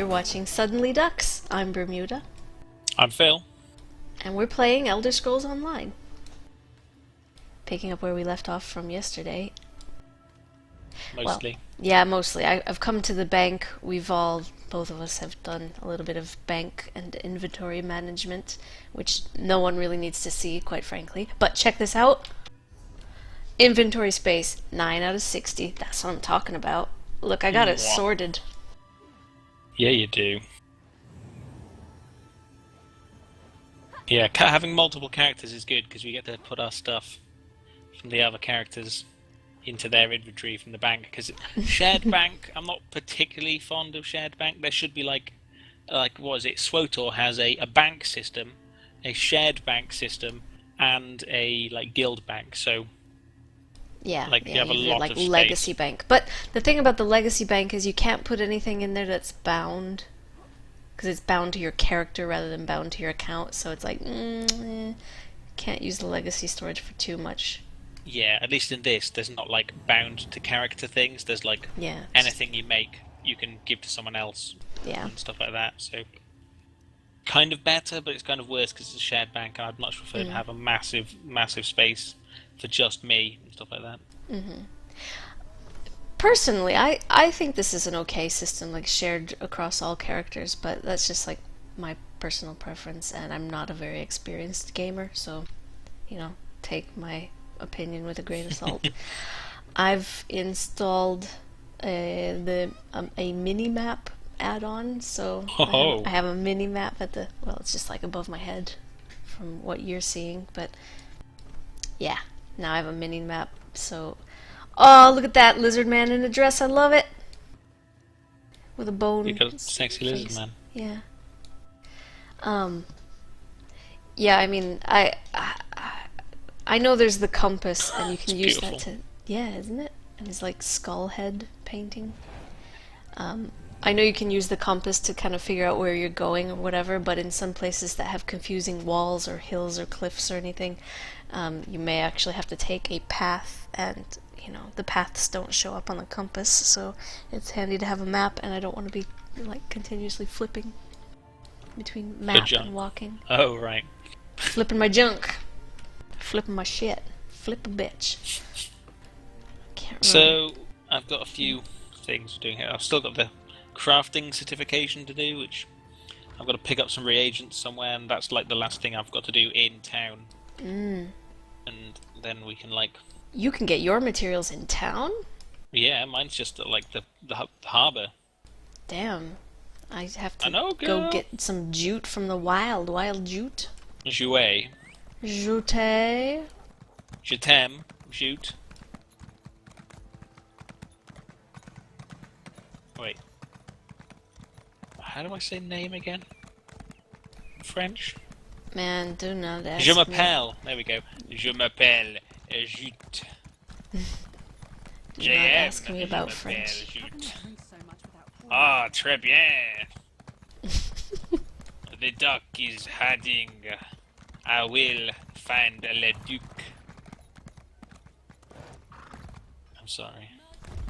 watching Suddenly Ducks. I'm Bermuda, I'm Phil. and we're playing Elder Scrolls Online. Picking up where we left off from yesterday. Mostly. Well, yeah, mostly. I've come to the bank. Both of us have done a little bit of bank and inventory management, which no one really needs to see, quite frankly. But check this out. Inventory space, 9 out of 60. That's what I'm talking about. Look, I got it Mwah. sorted. Yeah, you do. Yeah, having multiple characters is good because we get to put our stuff from the other characters into their inventory from the bank. Because shared bank, I'm not particularly fond of shared bank. There should be like what is it? SWOTOR has a bank system, a shared bank system, and a guild bank. So Yeah, you have a you lot like of space. legacy bank. But the thing about the legacy bank is you can't put anything in there that's bound, because it's bound to your character rather than bound to your account. So it's like, can't use the legacy storage for too much. Yeah, at least in this, there's not bound to character things. There's Yeah, anything you make, you can give to someone else yeah. and stuff like that. So kind of better, but it's kind of worse because it's a shared bank, and I'd much prefer to have a massive space for just me and stuff like that. Personally, I think this is an okay system, like shared across all characters, but that's just like my personal preference, and I'm not a very experienced gamer, so, take my opinion with a grain of salt. I've installed a mini-map add-on, so Oh. I have a mini-map it's just like above my head from what you're seeing, but yeah, now I have a mini-map, so... Oh, look at that lizard man in a dress, I love it! With a bone You got a sexy face. lizard man. Yeah. Yeah, I mean, I know there's the compass, and you can It's use beautiful. that to... Yeah, isn't it? And his, skull head painting. I know you can use the compass to kind of figure out where you're going or whatever, but in some places that have confusing walls or hills or cliffs or anything, you may actually have to take a path, and, the paths don't show up on the compass, so it's handy to have a map, and I don't want to be, continuously flipping between map junk. and walking. Oh, right. Flipping my junk. Flipping my shit. Flip a bitch. Can't remember. So, I've got a few things to do here. I've still got the crafting certification to do, which I've got to pick up some reagents somewhere, and that's the last thing I've got to do in town. And then we can You can get your materials in town? yeah, mine's just at the harbour. Damn. I have to I know, go girl. get some jute from the wild jute. Jouet. Jute. Je t'aime. Shoot. Wait. How do I say name again? In French? Man, do not ask Je me. m'appelle. There we go. Je m'appelle Jute. Do not ask me about French. Jute. Ah, très bien. The duck is hiding. I will find le duc. I'm sorry.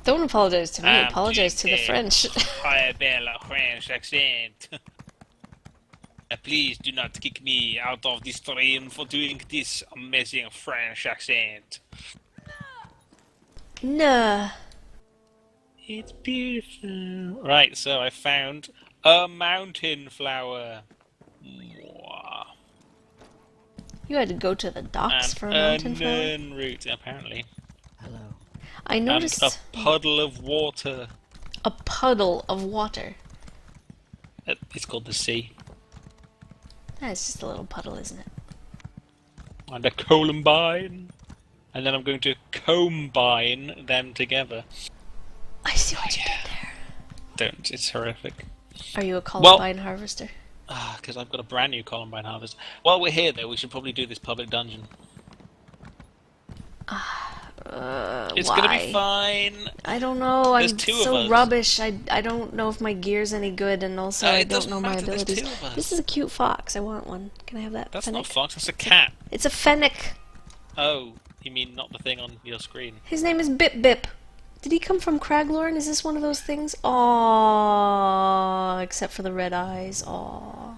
Don't apologize to me, I'm apologize to the Jute. French. Hi, bella French accent. Please do not kick me out of the stream for doing this amazing French accent. Nah. It's beautiful. Right, so I found a mountain flower. Mwah. You had to go to the docks And for a mountain flower? nern root, apparently. Hello. I And noticed a puddle of water. a puddle of water. It's called the sea. That's just a little puddle, isn't it? And a columbine. And then I'm going to combine them together. I see what you did there. Don't, it's horrific. Are you a columbine harvester? Because I've got a brand new columbine harvest. While we're here, though, we should probably do this public dungeon. It's Why? gonna be fine. I don't know. There's I'm two of so us. rubbish. I don't know if my gear's any good, and also I It don't doesn't know my matter, there's abilities. two of us. This is a cute fox. I want one. Can I have that? That's fennec? not a fox, that's a cat. It's a fennec. Oh, you mean not the thing on your screen? His name is Bip Bip. Did he come from Craglorn? Is this one of those things? Aww, except for the red eyes. Aww.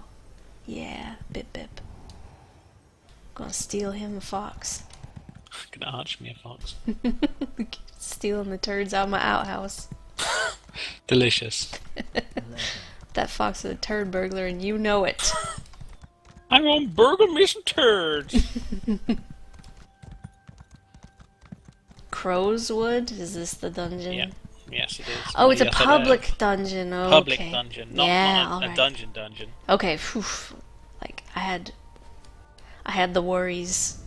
Yeah, bip bip. Gonna steal him a fox. Gonna arch me a fox. Stealing the turds out of my outhouse. Delicious. That fox is a turd burglar and you know it. I'm gonna burgle me some turds. Crowswood? Is this the dungeon? Yeah. Yes, it is. Oh, it's a Yeah, public dungeon. Okay. public dungeon, not a alright. dungeon. Okay, phew. Like I had the worries.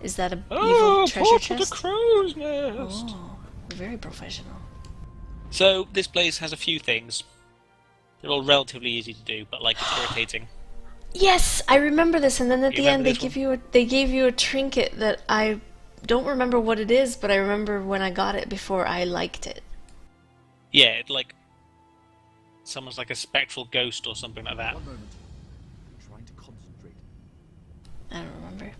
Is that a evil treasure portal chest? to crow's nest. Oh, very professional. So this place has a few things. They're all relatively easy to do, but like it's irritating. Yes, I remember this, and then at You the end remember they gave you a trinket that I don't remember what it is, but I remember when I got it before I liked it. Yeah, it like someone's like a spectral ghost or something like that. One moment. I'm trying to concentrate. I don't remember.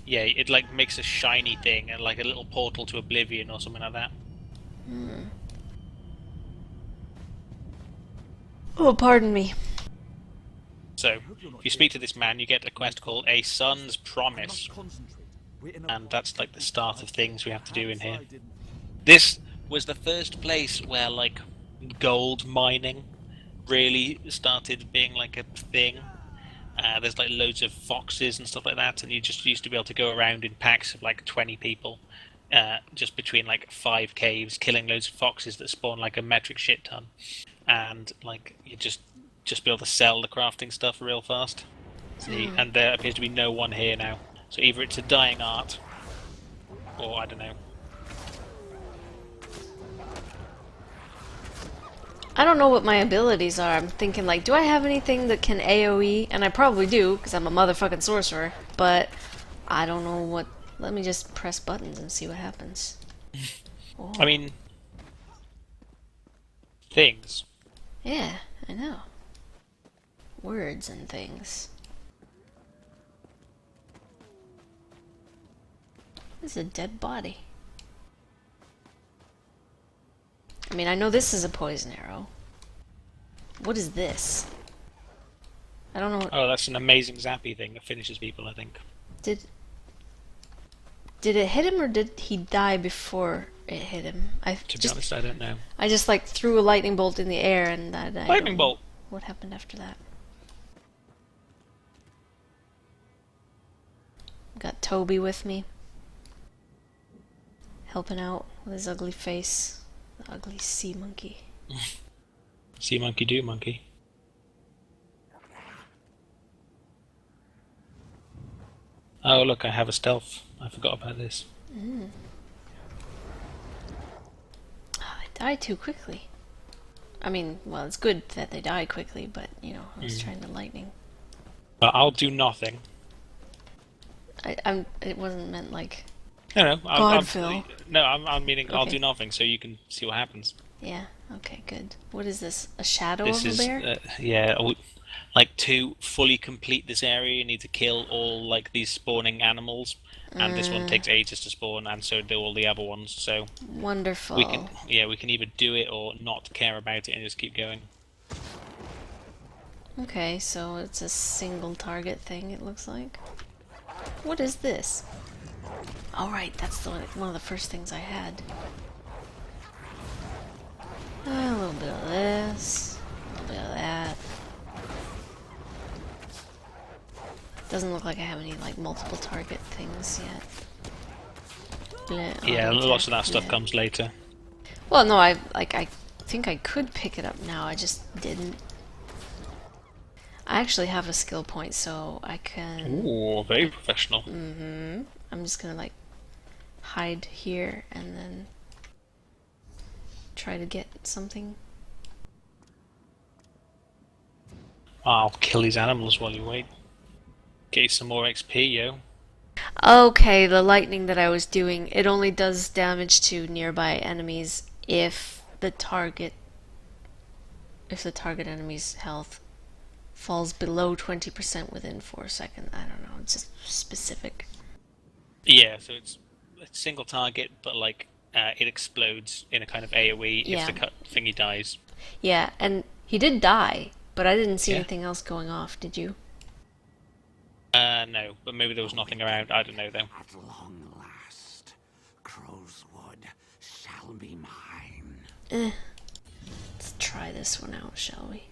Yeah, it like makes a shiny thing and like a little portal to oblivion or something like that. Oh, pardon me. So, if you speak to this man, you get a quest called A Son's Promise, Concentrate. We're in a and that's like the start of things we have to do in here. I didn't. This was the first place where like gold mining really started being like a thing. There's like loads of foxes and stuff like that, and you just used to be able to go around in packs of like 20 people, just between like 5 caves, killing loads of foxes that spawn like a metric shit ton, and like you just be able to sell the crafting stuff real fast. See, and there appears to be no one here now. So either it's a dying art, or I don't know. I don't know what my abilities are. I'm thinking like, do I have anything that can AoE? And I probably do, because I'm a motherfucking sorcerer. But I don't know what. Let me just press buttons and see what happens. Oh. I mean, things. Yeah, I know. Words and things. This is a dead body. I mean, I know this is a poison arrow. What is this? I don't know what... Oh, that's an amazing zappy thing that finishes people, I think. Did it hit him or did he die before it hit him? To be honest, I don't know. I just like threw a lightning bolt in the air and I Lightning bolt! What happened after that? Got Toby with me. Helping out with his ugly face. The ugly sea monkey. See monkey do monkey. Oh look, I have a stealth. I forgot about this. Oh, they die too quickly. I mean, well, it's good that they die quickly, but, you know, I was trying to lightning. But I'll do nothing. It wasn't meant like... No, Godfil. I'm meaning I'll Okay. do nothing so you can see what happens. Yeah, okay, good. What is this? A shadow This of a is, bear? yeah, like to fully complete this area you need to kill all like these spawning animals. And this one takes ages to spawn, and so do all the other ones, so... Wonderful. We can either do it or not care about it and just keep going. Okay, so it's a single target thing, it looks like. What is this? Alright, that's one of the first things I had. A little bit of this, a little bit of that. Doesn't look like I have any like multiple target things yet. Yeah, lots of that stuff Yeah. comes later. Well, no, I think I could pick it up now. I just didn't. I actually have a skill point, so I can. Ooh, very professional. I'm just gonna like hide here and then try to get something. I'll kill these animals while you wait. Get you some more XP, yo. Okay, the lightning that I was doing, it only does damage to nearby enemies if the target enemy's health falls below 20% within 4 seconds. I don't know, it's just specific. Yeah, so it's a single target, but like it explodes in a kind of AoE Yeah. if the thingy dies. Yeah, and he did die, but I didn't see Yeah. anything else going off, did you? No, but maybe there was nothing around. I don't know though. At long last, Crowswood shall be mine. Let's try this one out, shall we?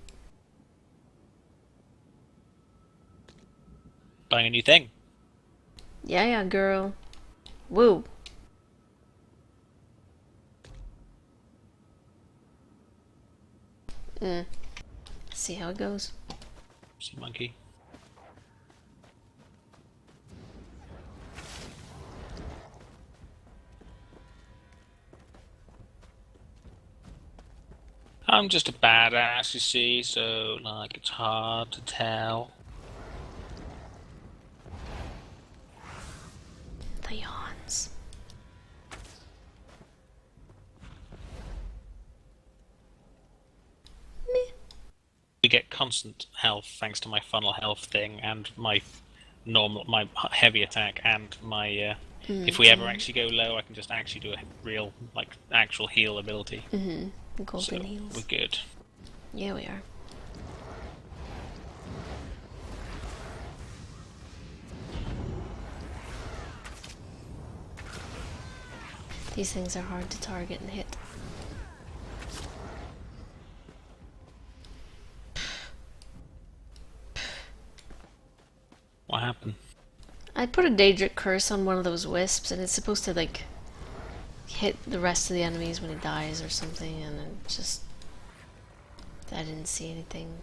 Buying a new thing. Yeah, yeah, girl. Woo. See how it goes. Sea monkey. I'm just a badass, you see, so like it's hard to tell. The yawns. Meh. We get constant health thanks to my funnel health thing and my heavy attack and my. If we ever actually go low, I can just actually do a real, like, actual heal ability. Golden So heals. we're good. Yeah, we are. These things are hard to target and hit. What happened? I put a Daedric curse on one of those wisps, and it's supposed to, like, hit the rest of the enemies when it dies or something, and it just... I didn't see anything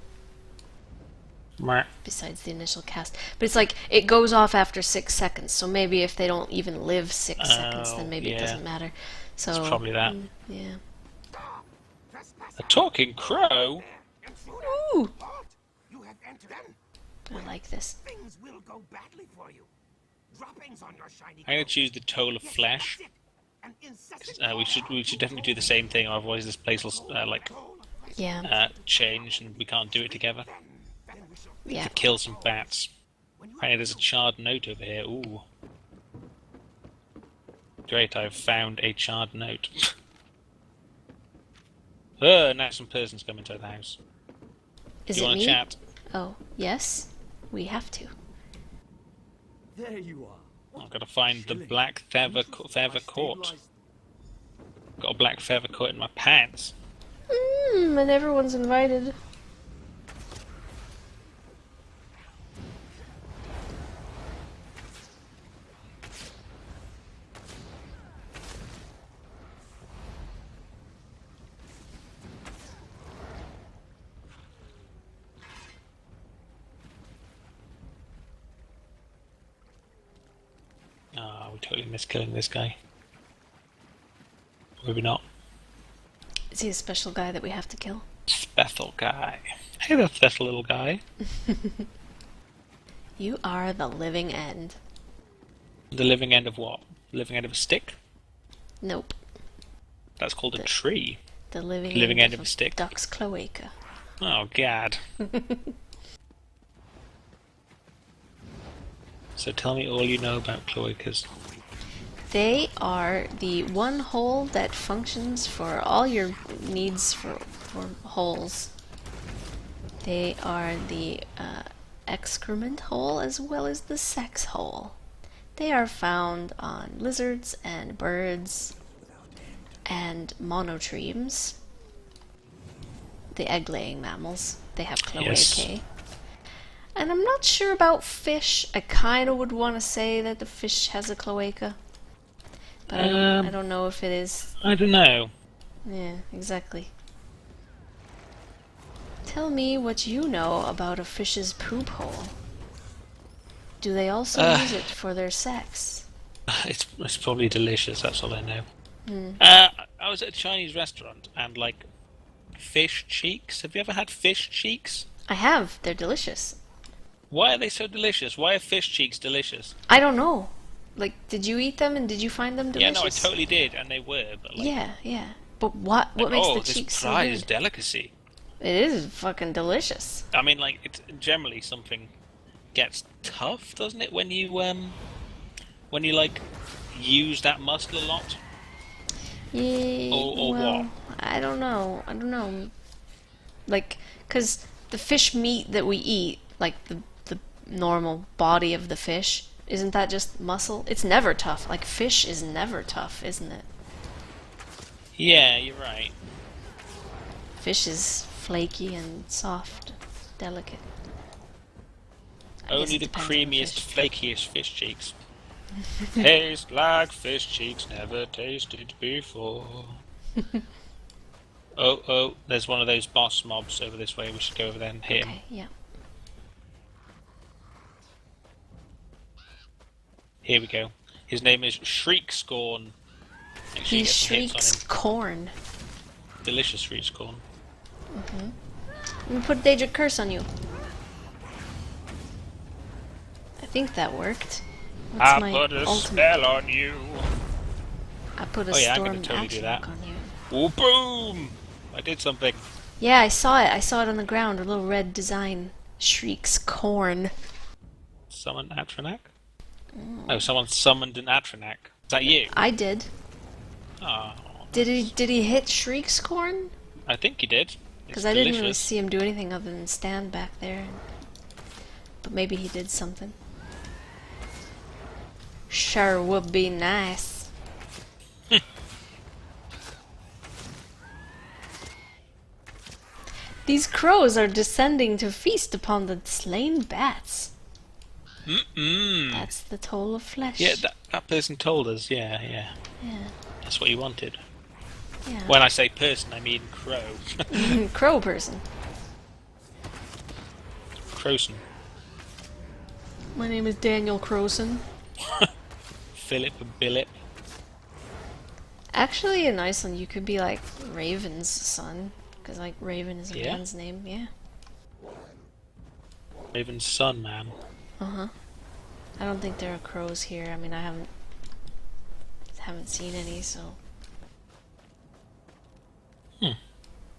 Meh. besides the initial cast. But it's like, it goes off after 6 seconds, so maybe if they don't even live 6 seconds, then maybe it yeah. doesn't matter. So It's probably that. Yeah. A talking crow? Ooh! You have entered. I like this. Things will go badly for you. Droppings on your shiny. I'm gonna choose the toll of flesh. An incessant We should definitely do the same thing, otherwise this place will Yeah. change and we can't do it together. Yeah. To kill some bats. Apparently there's a charred note over here. Ooh. Great, I've found a charred note. Now some person's coming to the house. Is Do you it want me? to chat? Oh, yes. We have to. There you are. I've got to find the black feather coat. Got a black feather coat in my pants. And everyone's invited. Ah, we totally missed killing this guy. Maybe not. Is he a special guy that we have to kill? Special guy. Hey there, special little guy. You are the living end. The living end of what? The living end of a stick? Nope. That's called a tree. The living, Living end of of a stick. duck's cloaca. Oh, God. So tell me all you know about cloacas. They are the one hole that functions for all your needs for holes. They are the excrement hole as well as the sex hole. They are found on lizards and birds and monotremes, the egg-laying mammals. They have cloacae. Yes. And I'm not sure about fish. I kind of would want to say that the fish has a cloaca. But I don't know if it is. I don't know. Yeah, exactly. Tell me what you know about a fish's poop hole. Do they also use it for their sex? It's probably delicious, that's all I know. I was at a Chinese restaurant and, like, fish cheeks. Have you ever had fish cheeks? I have. They're delicious. Why are they so delicious? Why are fish cheeks delicious? I don't know. Like, did you eat them and did you find them delicious? Yeah, no, I totally did, and they were, but like... Yeah, yeah. But what like, makes the this cheeks so prized good? delicacy. It is fucking delicious. I mean, like, it's generally something gets tough, doesn't it, when you like, use that muscle a lot? Yeah, Or well, what? I don't know. I don't know. Like, because the fish meat that we eat, like the normal body of the fish, isn't that just muscle? It's never tough. Like, fish is never tough, isn't it? Yeah, you're right. Fish is flaky and soft, delicate. I guess Only it the depends on the creamiest, fish. flakiest fish cheeks. Taste like fish cheeks never tasted before. Oh, oh, there's one of those boss mobs over this way. We should go over there and hit him. Okay, yeah. Here we go. His name is Shriek Scorn. Make sure He you get some hits shrieks on him. corn. Delicious Shriek Scorn. I'm gonna put Daedric Curse on you. I think that worked. What's I my put a ultimate? spell on you. I put a Oh yeah, I'm storm gonna totally action do that. hook on you. Oh, boom! I did something. Yeah, I saw it. I saw it on the ground. A little red design. Shrieks corn. Summon Atronak? Oh, someone summoned an Atronak. Is that you? I did. Oh, Did he hit Shrieks corn? I think you did. Because It's I didn't really delicious. see him do anything other than stand back there. But maybe he did something. Sure would be nice. These crows are descending to feast upon the slain bats. Mm-mm. That's the toll of flesh. Yeah, that person told us. Yeah, yeah. Yeah. That's what he wanted. Yeah. When I say person, I mean crow. Crow person. Crowson. My name is Daniel Crowson. Philip and Billip. Actually, in Iceland, you could be like Raven's son, because like Raven is a Yeah? man's name. Yeah. Raven's son, man. I don't think there are crows here. I mean, I haven't seen any, so.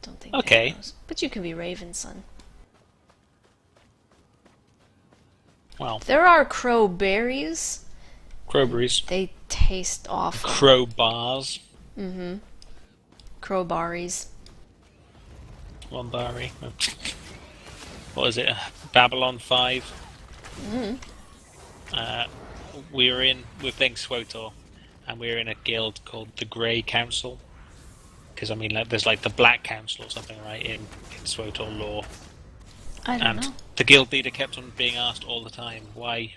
Don't think there Okay. are crows. But you can be Raven's son. Well, There are crow berries. crowberries. They taste awful. Crowbars. Crowberries. Lombari. What is it? Babylon 5. We're playing SWOTOR, and we're in a guild called the Grey Council. Because I mean, like, there's like the Black Council or something, right? In SWOTOR lore, I don't and know. the guild leader kept on being asked all the time, why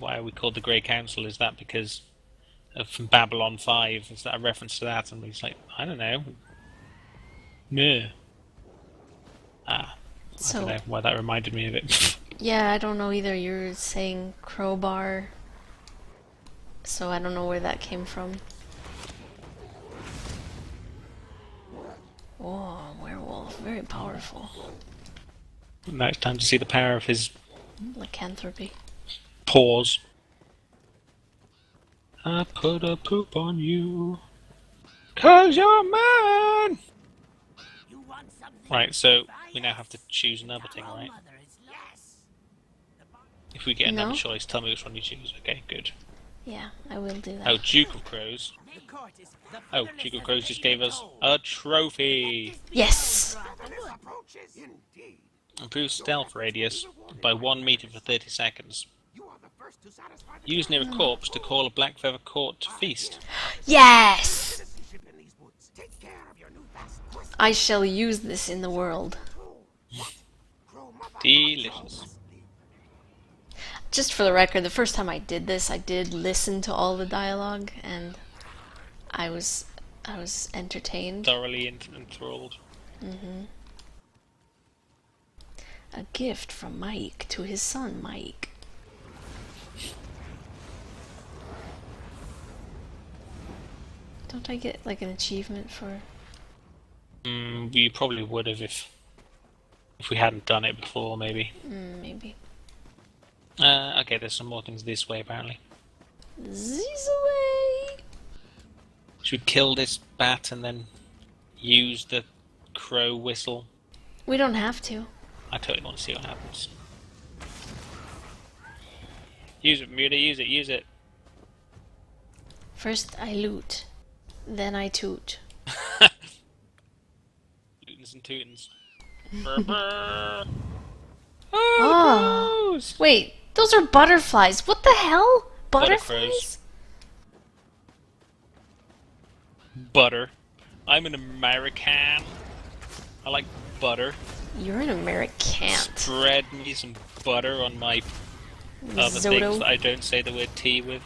are we called the Grey Council? Is that because from Babylon 5? Is that a reference to that? And he's like, I don't know. No. I So, don't know why that reminded me of it. yeah, I don't know either. You're saying crowbar, so I don't know where that came from. Oh, werewolf. Very powerful. Now it's time to see the power of his Lycanthropy. paws. I put a poop on you, 'cause you're mine! You want something? Right, so we now have to choose another thing, right? Mother is yes. If we get another No. choice, tell me which one you choose. Okay, good. Yeah, I will do that. Oh, Duke of Crows. The court is the Oh, fatherless Duke of has Crows just been gave us told. a trophy! Yes! Fatherless approaches. Indeed. Improves stealth radius by 1 meter for 30 seconds. You are the first to satisfy the Use near a corpse to call a black feather court to feast. Yes! citizenship in these woods. Take care of your new vast quest. I shall use this in the world. Crow mother. Delicious. Just for the record, the first time I did this, I did listen to all the dialogue, and I was entertained. Thoroughly enthralled. A gift from Mike to his son Mike. Don't I get like an achievement for? We probably would have if we hadn't done it before, maybe. Maybe. Okay, there's some more things this way, apparently. This away. Should we kill this bat and then use the crow whistle? We don't have to. I totally want to see what happens. Use it, Muta, use it, use it. First, I loot. Then I toot. Tootins and tootins. Brr, brr. Oh, Oh, crows! wait, those are butterflies. What the hell? Butter crows. Butterflies? Butter. I'm an American. I like butter. You're an American. Spread me some butter on my other things Risotto. that I don't say the word T with.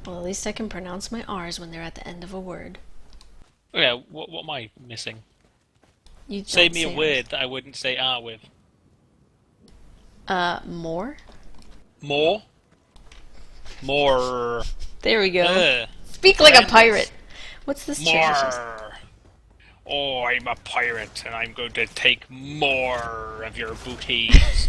Well, at least I can pronounce my R's when they're at the end of a word. Oh yeah, what am I missing? You Say don't me a say word that I wouldn't say R with. More? More? More. There we go. Ugh. Speak like a Horrendous. pirate. What's this treasure chest? More. Oh, I'm a pirate, and I'm going to take more of your booties.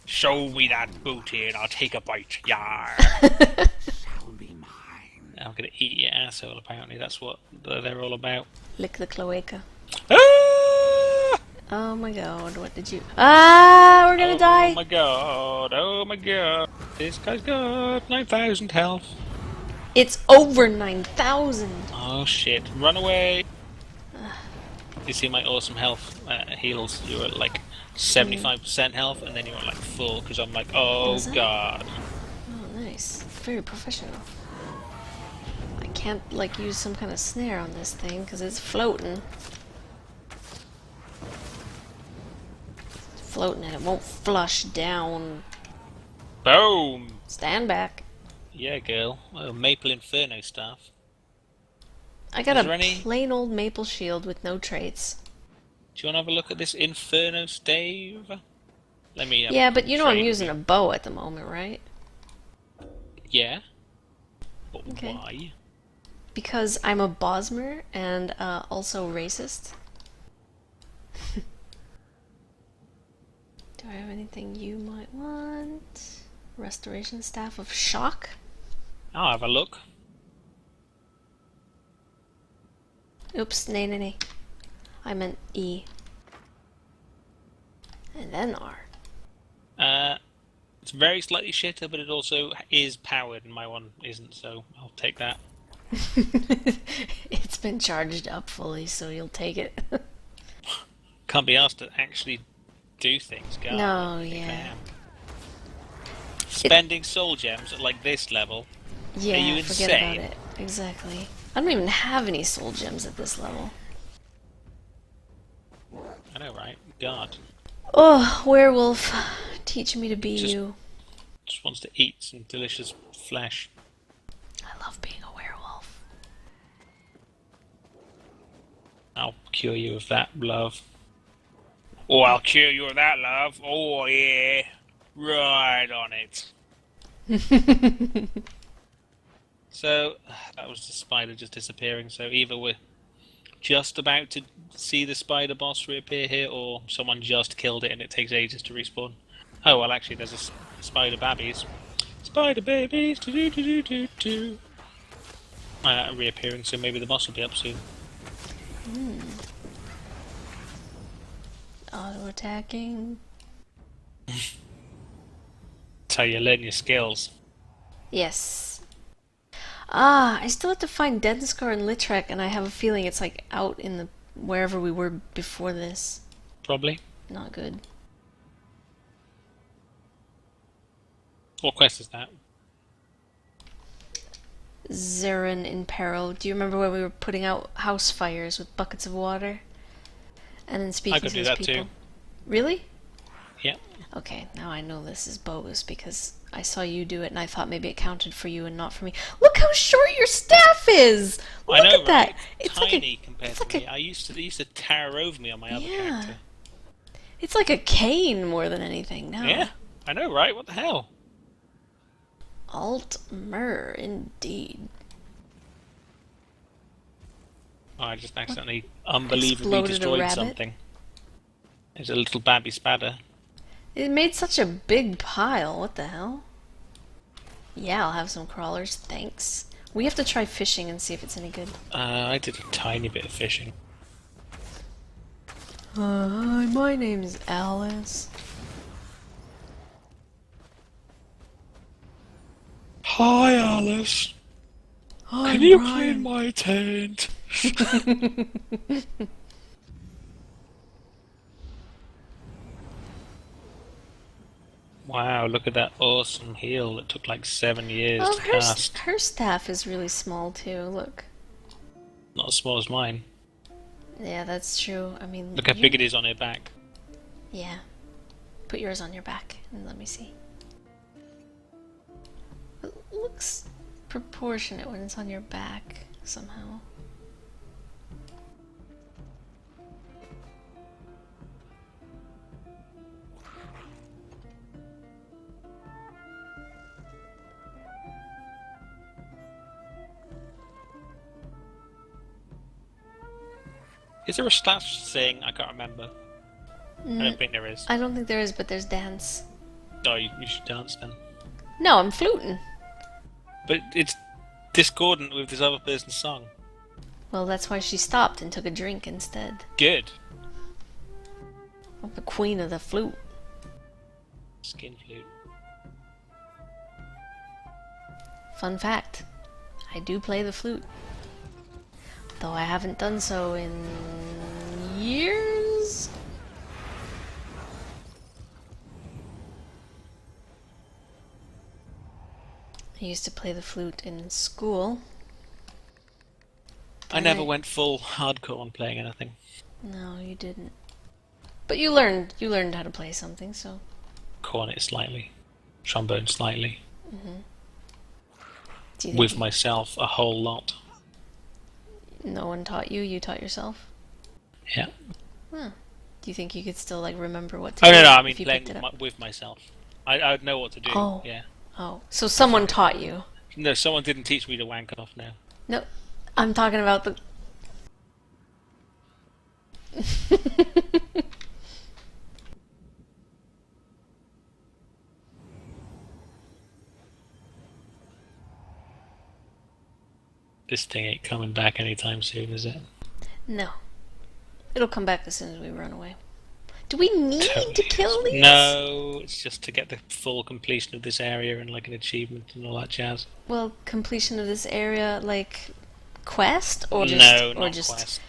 Show me that booty, and I'll take a bite. Yar. Shall be mine. I'm going to eat your asshole. Apparently, that's what they're all about. Lick the cloaca. Ah! Oh my god, what did you... Ah, we're gonna die! Oh my god! Oh my god! This guy's got 9,000 health. It's over 9,000! Oh shit! Run away! You see my awesome health heals? You were at like 75% health, and then you were like full because I'm like, oh Was it? god. Oh, nice. Very professional. I can't, like, use some kind of snare on this thing, because it's floating. It's floating and it won't flush down. Boom! Stand back. Yeah, girl. Oh, Maple Inferno stuff. I got Is a there any- plain old maple shield with no traits. Do you want to have a look at this Inferno stave? Let me. Yeah, but you know I'm trade using with a bow at the moment, right? you. Yeah. But Okay. why? Because I'm a Bosmer and also racist. Do I have anything you might want? Restoration Staff of Shock? I'll have a look. Oops, nay. I meant E. And then R. It's very slightly shitter, but it also is powered, and my one isn't, so I'll take that. It's been charged up fully, so you'll take it. Can't be asked to actually do things, God. No, yeah. Spending soul gems at like this level. Yeah, Are you forget insane? about it. Exactly. I don't even have any soul gems at this level. I know, right? God. Oh, werewolf. Teach me to be Just- you. Just wants to eat some delicious flesh. I love being a werewolf. I'll cure you of that, love. Oh, I'll cure you of that, love. Oh, yeah. Right on it. So, that was the spider just disappearing, so either we're just about to see the spider boss reappear here, or someone just killed it and it takes ages to respawn. Oh, well, actually, there's a spider babies. Spider babies, do. Reappearing, so maybe the boss will be up soon. Auto attacking. That's how you learn your skills. Yes. Ah, I still have to find Denskar and Litrek, and I have a feeling it's like out in the wherever we were before this. Probably. Not good. What quest is that? Zarin in peril. Do you remember when we were putting out house fires with buckets of water? And then speaking I could to do those that people? too. Really? Yeah. Okay, now I know this is bogus because I saw you do it and I thought maybe it counted for you and not for me. Look how short your staff is! Look I know, at that! right? It's Tiny like a, compared it's to like me. a, I used to tower over me on my other Yeah. character. it's like a cane more than anything now. Yeah, I know, right? What the hell? Altmer, indeed. Oh, I just accidentally unbelievably Exploded a destroyed rabbit? something. There's a little babby spadder. It made such a big pile. What the hell? Yeah, I'll have some crawlers. Thanks. We have to try fishing and see if it's any good. I did a tiny bit of fishing. Hi, my name's Alice. Hi, Alice. I'm Can you clean Brian. my tent? Wow, look at that awesome heal that took like 7 years Oh, to cast. her staff is really small too. Look. Not as small as mine. Yeah, that's true. I mean, Look how big it is on her back. Yeah. Put yours on your back and let me see. It looks proportionate when it's on your back somehow. Is there a slash thing? I can't remember. I don't think there is. I don't think there is, but there's dance. Oh, you should dance then. No, I'm fluting. But it's discordant with this other person's song. Well, that's why she stopped and took a drink instead. Good. I'm the queen of the flute. Skin flute. Fun fact, I do play the flute. Though I haven't done so in years. I used to play the flute in school. I never went full hardcore on playing anything. No, you didn't. But you learned how to play something, so. Cornet slightly. Trombone slightly. Do you think With myself a whole lot. no one taught you? You taught yourself? Yeah. Huh. Do you think you could still like remember what to Oh do no, I mean if you playing picked it up? with myself. I'd know what to do. Oh. Yeah. Oh, so someone taught you? No, someone didn't teach me to wank off now. No, I'm talking about the. This thing ain't coming back anytime soon, is it? No. It'll come back as soon as we run away. Do we need Totally to kill is. these? No, it's just to get the full completion of this area and like an achievement and all that jazz. Well, completion of this area, like quest, or just No, or not just quest.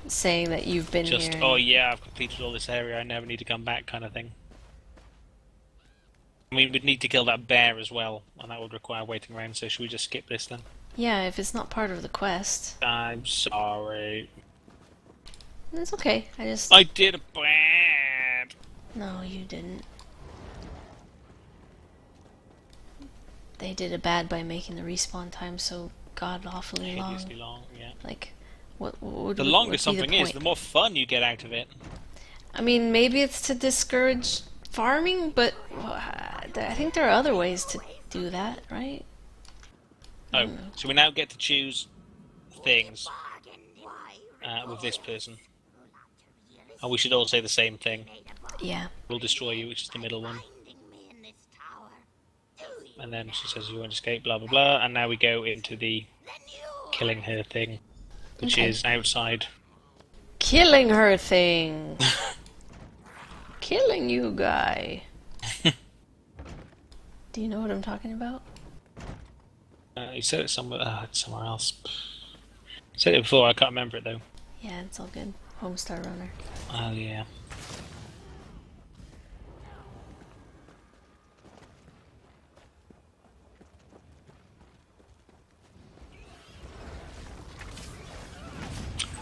saying that you've been Just, here. oh yeah, I've completed all this area, I never need to come back kind of thing. I mean, we'd need to kill that bear as well, and that would require waiting around, so should we just skip this then? Yeah, if it's not part of the quest, I'm sorry. it's okay. I did a bad. No, you didn't. They did a bad by making the respawn time so god awfully long. Hideously long, yeah. Like, what would The what longer would be something the is, point? the more fun you get out of it. I mean, maybe it's to discourage farming, but I think there are other ways to do that, right? Oh, so we now get to choose things with this person. And we should all say the same thing. Yeah. We'll destroy you, which is the middle one. And then she says you won't escape, blah blah blah. And now we go into the killing her thing, which Okay. is outside. Killing her thing. Killing you, guy. Do you know what I'm talking about? You said it somewhere. It's somewhere else. Said it before. I can't remember it though. Yeah, it's all good. Homestar Runner. Oh yeah.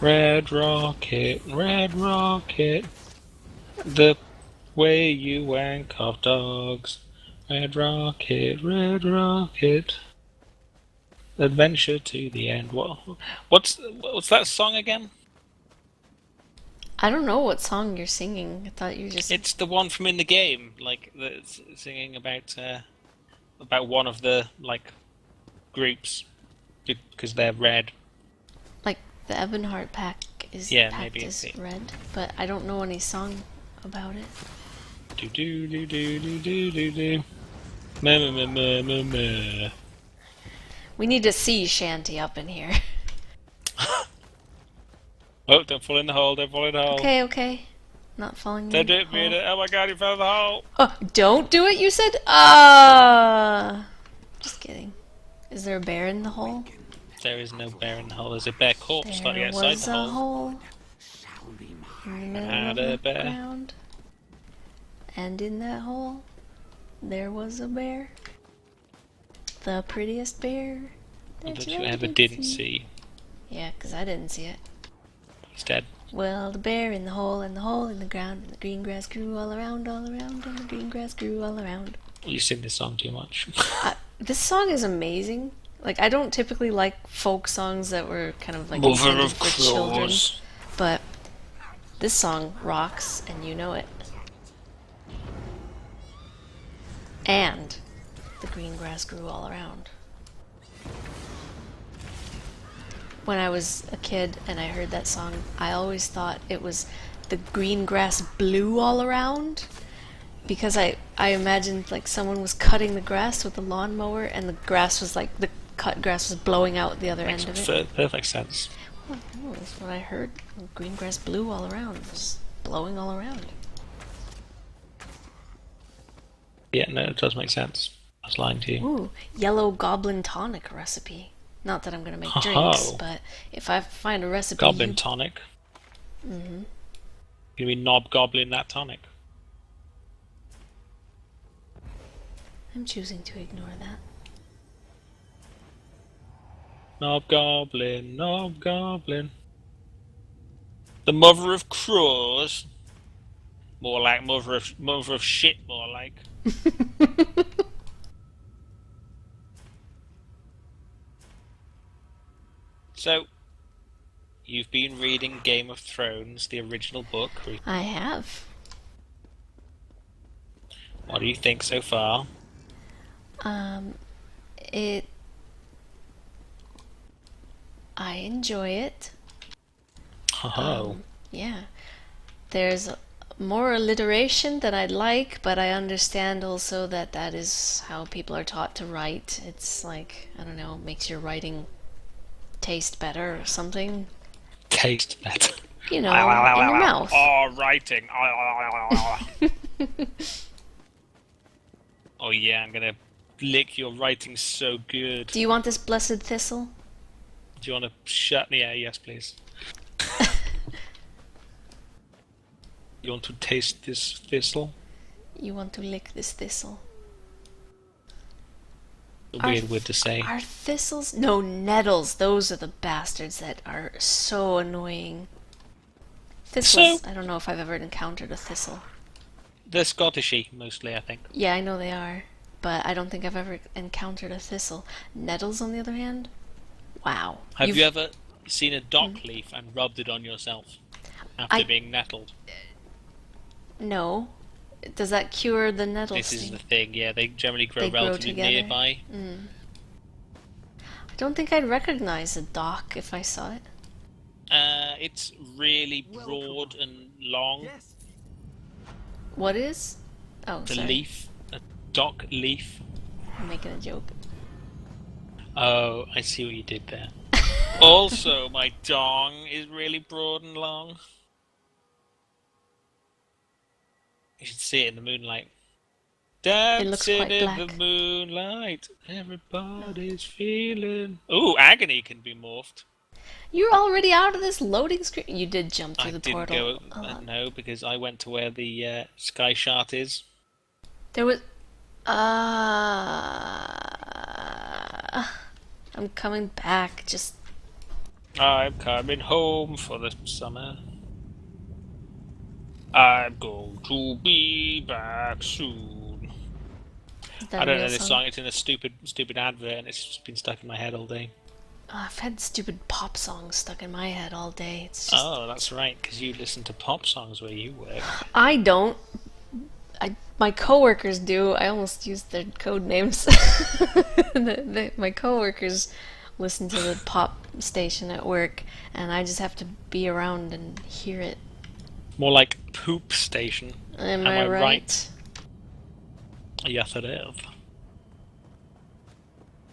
Red rocket, the way you wank off dogs. Red rocket, adventure to the end. What's that song again? I don't know what song you're singing. I thought you were just. It's the one from in the game, like that's singing about one of the like groups because they're red. Like the Ebonheart pack is Yeah, packed maybe is it's it. red, but I don't know any song about it. Do do do do do do do do. Ma ma ma ma ma ma. We need a sea shanty up in here. Oh, don't fall in the hole! Don't fall in the hole! Okay, okay. Not falling in Don't do the it, hole. Rita. Oh my god, you fell in the hole. Oh, don't do it, you said? Just kidding. Is there a bear in the hole? There is no bear in the hole. There's a bear corpse slightly There outside was the a hole. hole Shall be in mine. the Had middle a of the bear. ground. And in that hole, there was a bear. The prettiest bear That you ever didn't see. Yeah, 'cause I didn't see it. He's dead. Well, the bear in the hole, and the hole in the ground, and the green grass grew all around, and the green grass grew all around. You sing this song too much. This song is amazing. Like, I don't typically like folk songs that were kind of like Mother intended of for children, crows. but this song rocks, and you know it. And the green grass grew all around. When I was a kid and I heard that song, I always thought it was the green grass blew all around, because I imagined like someone was cutting the grass with a lawnmower and the grass was like, the cut grass was blowing out the other Makes end of it. perfect sense. Well, no, that's what I heard. Green grass blew all around. It was blowing all around. Yeah, no, it does make sense. I was lying to you. Ooh, yellow goblin tonic recipe. Not that I'm gonna make Oh. drinks, but if I find a recipe, Goblin tonic. Mm-hmm. You mean knob goblin that tonic? I'm choosing to ignore that. Knob goblin, knob goblin. The mother of crows. More like mother of shit. More like. So, you've been reading Game of Thrones, the original book. I have. What do you think so far? It. I enjoy it. Oh, Yeah. There's more alliteration than I'd like, but I understand also that that is how people are taught to write. It's like, I don't know, makes your writing taste better or something. taste better. You know, in your mouth. Oh, writing. Oh yeah, I'm gonna lick your writing so good. Do you want this blessed thistle? Do you want to shut? Yeah, yes, please. You want to taste this thistle? You want to lick this thistle? A weird word to say. Are thistles? No, nettles. Those are the bastards that are so annoying. Thistles. I don't know if I've ever encountered a thistle. They're Scottishy, mostly, I think. Yeah, I know they are, but I don't think I've ever encountered a thistle. Nettles, on the other hand, wow. Have you ever seen a dock leaf and rubbed it on yourself after being nettled? No. Does that cure the nettle This is sting? the thing, yeah, they generally grow They grow relatively together? nearby. I don't think I'd recognize a dock if I saw it. It's really broad and long. Yes. What is? Oh, The sorry. leaf. A dock leaf. I'm making a joke. Oh, I see what you did there. Also, my dong is really broad and long. You should see it in the moonlight. looks Dancing quite in black. the moonlight, everybody's feeling. Ooh, agony can be morphed. You're already out of this loading screen. You did jump through I the didn't portal. go. No, because I went to where the sky shard is. There was. I'm coming back. Just. I'm coming home for the summer. I'm going to be back soon. Is that I a don't real know this song. It's in a stupid advert, and it's just been stuck in my head all day. I've had stupid pop songs stuck in my head all day. It's just. Oh, that's right, because you listen to pop songs where you work. I don't. My coworkers do. I almost used their code names. My coworkers listen to the pop station at work, and I just have to be around and hear it. More like poop station. Am I right? Yes, it is.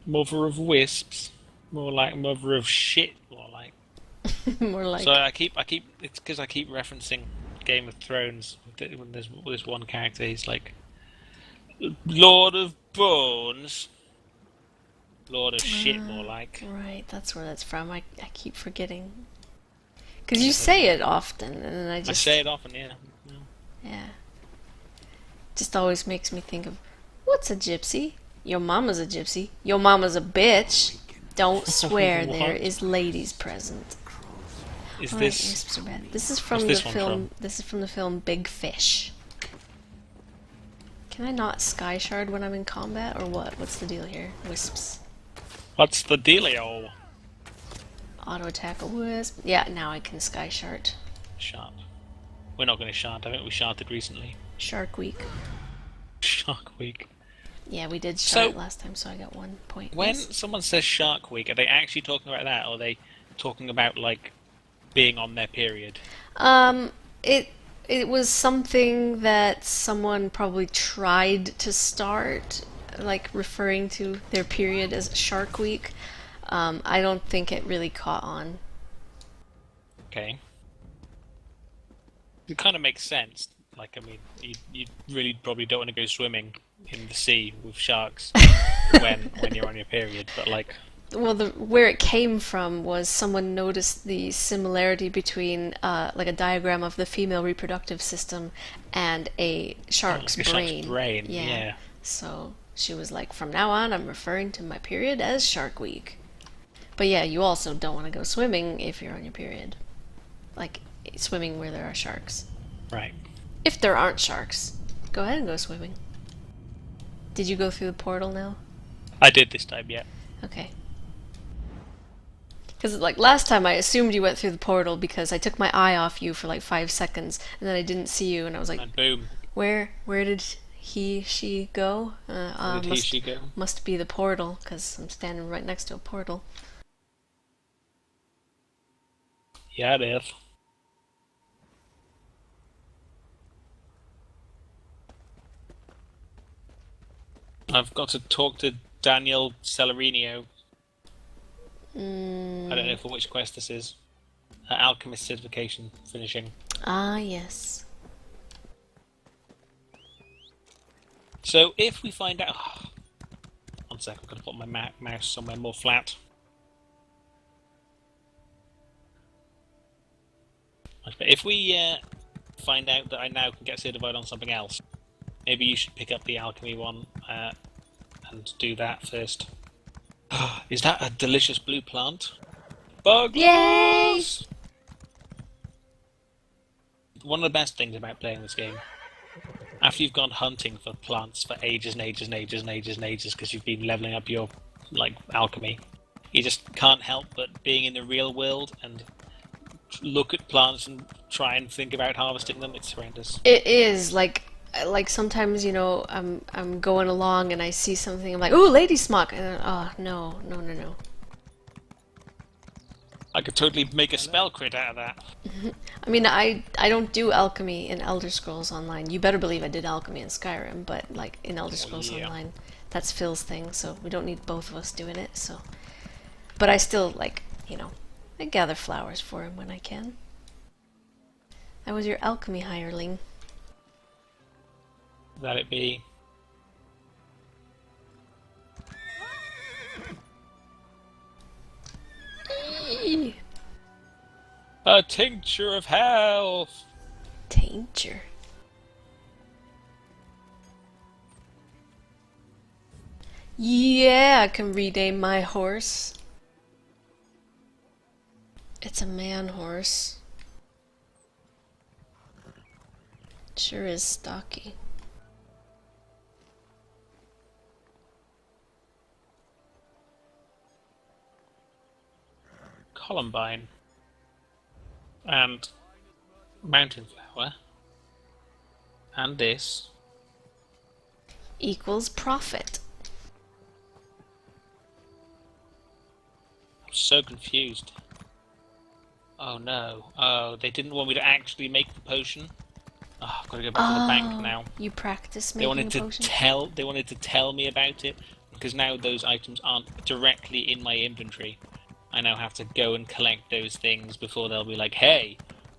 Mother of wisps. More like mother of shit. More like. More like. So I keep. It's because I keep referencing Game of Thrones when there's this one character. He's like Lord of Bones, Lord of Shit, more like. Right, that's where that's from. I keep forgetting. Because you say it often, and then I I just... say it often, yeah. Yeah. Just always makes me think of, what's a gypsy? Your mama's a gypsy. Your mama's a bitch. Don't swear, there What? is ladies present. Is Alright, this? wisps are bad. This is from What's the this one film. This is from the film Big Fish. Can I not sky shard when I'm in combat, or what? What's the deal here? Wisps. What's the dealio? Auto attack a wisp. Yeah, now I can sky shard. Shard. We're not going to shard. I think we sharded recently. Shark Week. Shark Week. Yeah, we did So- shard last time, so I got 1 point. When Yes. someone says Shark Week, are they actually talking about that, or are they talking about like being on their period? It was something that someone probably tried to start, like referring to their period as Shark Week. I don't think it really caught on. Okay. It kind of makes sense. Like, I mean, you really probably don't want to go swimming in the sea with sharks when you're on your period, but like, Well, where it came from was someone noticed the similarity between like a diagram of the female reproductive system and a shark's like a brain. shark's brain, yeah. So she was like, from now on, I'm referring to my period as Shark Week. But yeah, you also don't want to go swimming if you're on your period. Like, swimming where there are sharks. right. If there aren't sharks, go ahead and go swimming. Did you go through the portal now? I did this time, yeah. Okay. Because, like, last time I assumed you went through the portal because I took my eye off you for like 5 seconds, and then I didn't see you, and I was like, And boom, where did she go? where did she go? Must be the portal, because I'm standing right next to a portal. Yeah, it is. I've got to talk to Daniel Celerino. I don't know for which quest this is. Alchemist certification finishing. Ah, yes. So if we find out... One sec, I'm going to put my mouse somewhere more flat. But if we find out that I now can get certified on something else, maybe you should pick up the alchemy one and do that first. Is that a delicious blue plant? Bug Yay! loss! One of the best things about playing this game, after you've gone hunting for plants for ages and ages and ages and ages and ages because you've been leveling up your like alchemy, you just can't help but being in the real world and look at plants and try and think about harvesting them. It's horrendous. It is, like sometimes, you know, I'm going along and I see something, I'm like, ooh, lady smock, and then, oh, no. I could totally make a spell crit out of that. I mean, I don't do alchemy in Elder Scrolls Online. You better believe I did alchemy in Skyrim, but like in Elder Scrolls yeah. Online, that's Phil's thing, so we don't need both of us doing it, so. But I still, like, you know, I gather flowers for him when I can. I was your alchemy hireling. That it be. A tincture of health! Danger. Yeah, I can rename my horse. It's a man horse. Sure is stocky. Columbine. And mountain flower. And this. Equals profit. I'm so confused. Oh no. Oh, they didn't want me to actually make the potion. Oh, I've got to go back to the bank now. You practice They making wanted the to potion? they wanted to tell me about it because now those items aren't directly in my inventory. I now have to go and collect those things before they'll be like, "Hey,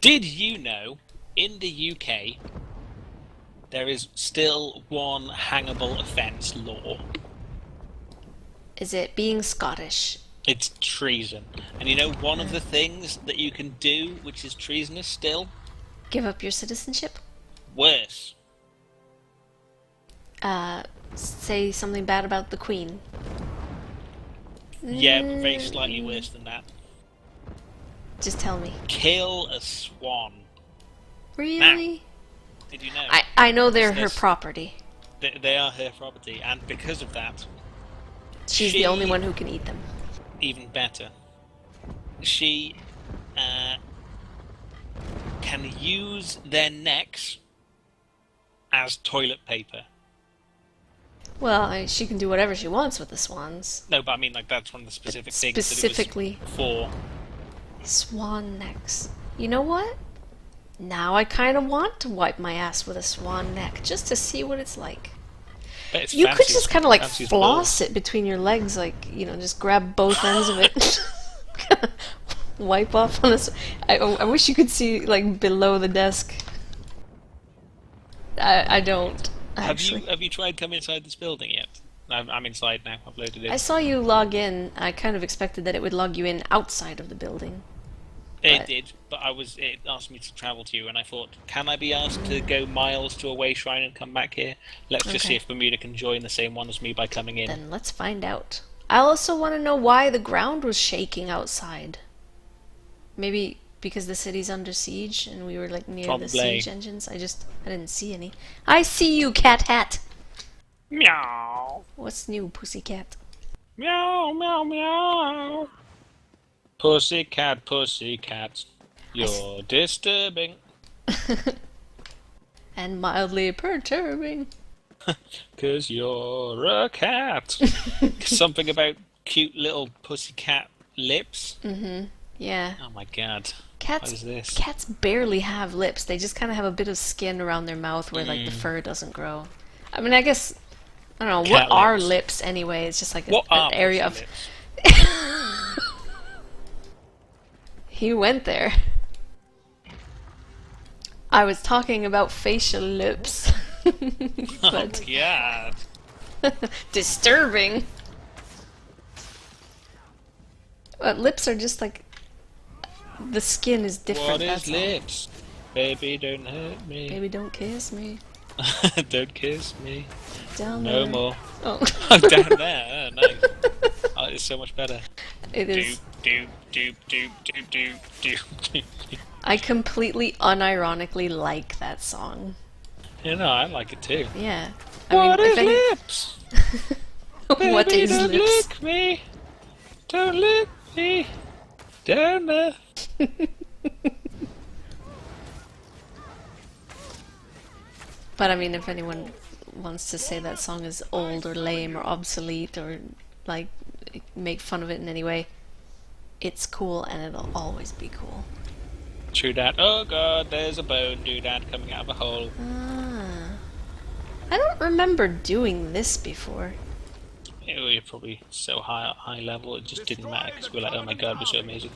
Did you know, in the UK, there is still one hangable offence law? Is it being Scottish? It's treason. And you know one of the things that you can do which is treasonous still? Give up your citizenship? Worse. Say something bad about the Queen. Yeah, but very slightly worse than that. Just tell me. Kill a swan. Really? Did you know? I know they're her This- property. They are her property, and because of that, She's the only one who can eat them. even better, she can use their necks as toilet paper. Well, she can do whatever she wants with the swans. No, but I mean, like, that's one of the specific things Specifically that it was for. swan necks. You know what? Now I kind of want to wipe my ass with a swan neck just to see what it's like. But it's You could fancy just as- kind of like fancy as floss it between your legs, like, you know, just grab both ends of it. Wipe off on this. I wish you could see, like, below the desk. I don't, actually. Have you tried coming inside this building yet? I'm inside now. I've loaded in. I saw you log in. I kind of expected that it would log you in outside of the building. It but- did, but it asked me to travel to you, and I thought, can I be asked to go miles to a way shrine and come back here? Let's just see Okay. if Bermuda can join the same one as me by coming in. Then let's find out. I also want to know why the ground was shaking outside. Maybe because the city's under siege and we were like near the Probably. siege engines. I didn't see any. I see you, cat hat. Meow, What's new, pussycat? meow, meow, meow. Pussycat, pussycat, you're disturbing. And mildly perturbing. 'Cause you're a cat. Something about cute little pussycat lips. Yeah. Oh my god. Cats What is this? Cats barely have lips. They just kind of have a bit of skin around their mouth where like the fur doesn't grow. I mean, I guess I don't know, Cat what are lips. lips anyway? It's just like What an are area pussy of lips? He went there. I was talking about facial lips. Oh But god. disturbing. But lips are just like the skin is different. What is that's all. lips? Baby, don't hurt me. Baby, don't kiss me. Don't kiss me. Down No there. more. Oh. Oh, down there. Oh, nice. Oh, it's so much better. It Doop, is. doop, doop, doop, doop, doop, doop, doop. I completely unironically like that song. You know, I like it too. Yeah. What is if any- lips? What Baby, is don't lips? lick me. Don't lick me. Down there. But I mean, if anyone wants to say that song is old or lame or obsolete or like make fun of it in any way, it's cool and it'll always be cool. True that. Oh god, there's a bone doodad coming out of a hole. Ah. I don't remember doing this before. You're probably so high level, it just didn't matter because we're like, oh my god, we're so amazing.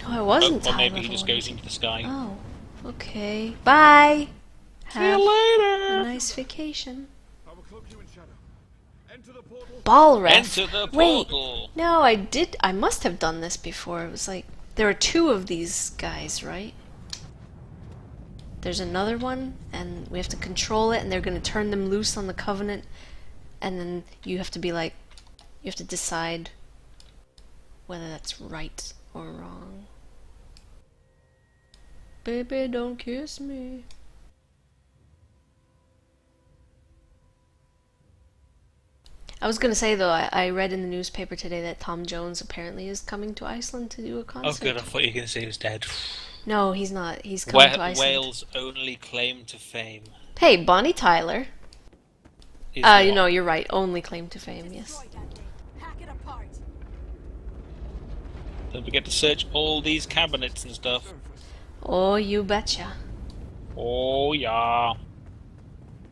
Oh, I Oh, wasn't or high maybe he level just when I goes into the sky. Oh, okay. Bye. See you Have later. a nice vacation. I will cloak you in shadow. Enter the portal. Ball ref. Enter the Wait. portal. No, I must have done this before. It was like there are two of these guys, right? There's another one, and we have to control it, and they're gonna turn them loose on the Covenant, and then you have to be like, you have to decide whether that's right or wrong. Baby, don't kiss me. I was gonna say though, I read in the newspaper today that Tom Jones apparently is coming to Iceland to do a Oh concert. good, I thought you were going to say he was dead. No, he's not. He's coming to Iceland. Wales' only claim to fame Hey, Bonnie Tyler. is You what? know, you're right. Only claim to fame, yes. Hack it apart. Don't forget to search all these cabinets and stuff. Oh, you betcha. Oh yeah.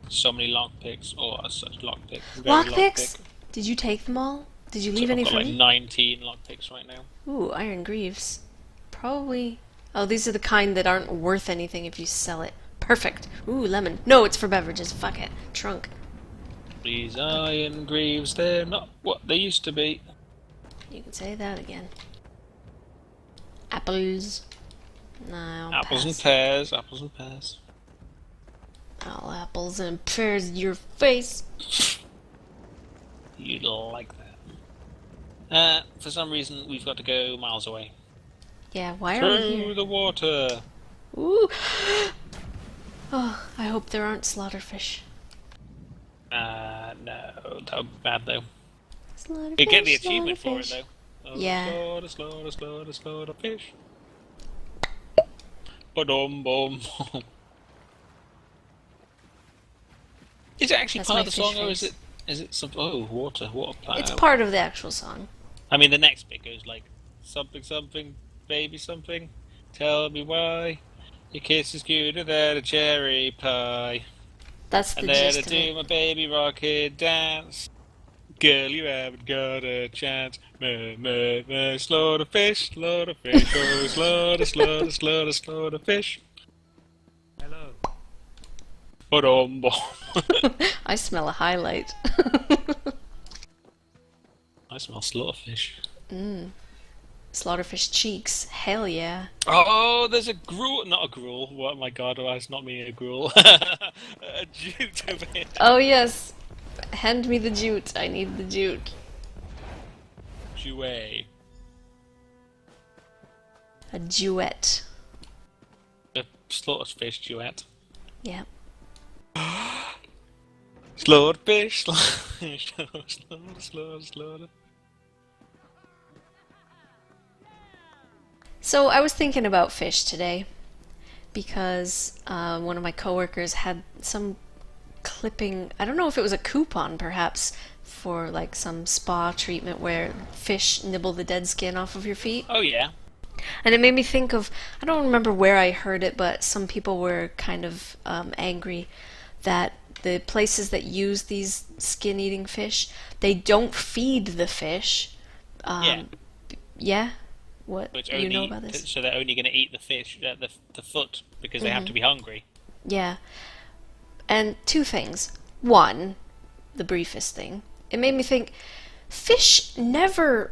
So many lockpicks. Oh, that's such lockpick. Very Lockpicks? Did you take them all? Did you leave So any I've got for like me? 19 lockpicks right now. Ooh, Iron Greaves. Probably Oh, these are the kind that aren't worth anything if you sell it. Perfect. Ooh, lemon. No, it's for beverages. Fuck it. Trunk. These iron greaves, they're not what they used to be. You can say that again. Apples. No, Apples and pass. pears, apples and pears. All apples and pears your face. You'd like that. For some reason, we've got to go miles away. Yeah, why are we Through here? the water. Ooh. Oh, I hope there aren't slaughterfish. No, that would be bad though. Slaughterfish, You get the achievement for it slaughterfish. though. Yeah. Slaughter fish. Ba-dum bum. Is it actually That's part my of the song, fish or is face. it some? Oh, water plant. It's part of the actual song. I mean, the next bit goes like something, something, baby, something. Tell me why your kiss is cuter than a cherry pie. That's the And then I gist of do it. my baby rocket dance. Girl, you haven't got a chance. Slaughter fish, oh, slaughter fish. Hello. Ba-dum bum. I smell a highlight. I smell slaughterfish. Slaughterfish cheeks. Hell yeah. Oh, there's a gruel. Not a gruel. Oh my god, oh, that's not me a gruel. A jute over here. Oh yes. Hand me the jute. I need the jute. Jouet. A duet. A slaughterfish duet. Yeah. Slaughterfish. Slaughter. So I was thinking about fish today because one of my coworkers had some clipping. I don't know if it was a coupon, perhaps, for like some spa treatment where fish nibble the dead skin off of your feet. Oh yeah. And it made me think of, I don't remember where I heard it, but some people were kind of angry that the places that use these skin-eating fish, they don't feed the fish. Yeah. Yeah? What? Which You only, know about this? so they're only going to eat the fish, the foot, because they have to be hungry. Yeah. And two things. One, the briefest thing, it made me think, fish never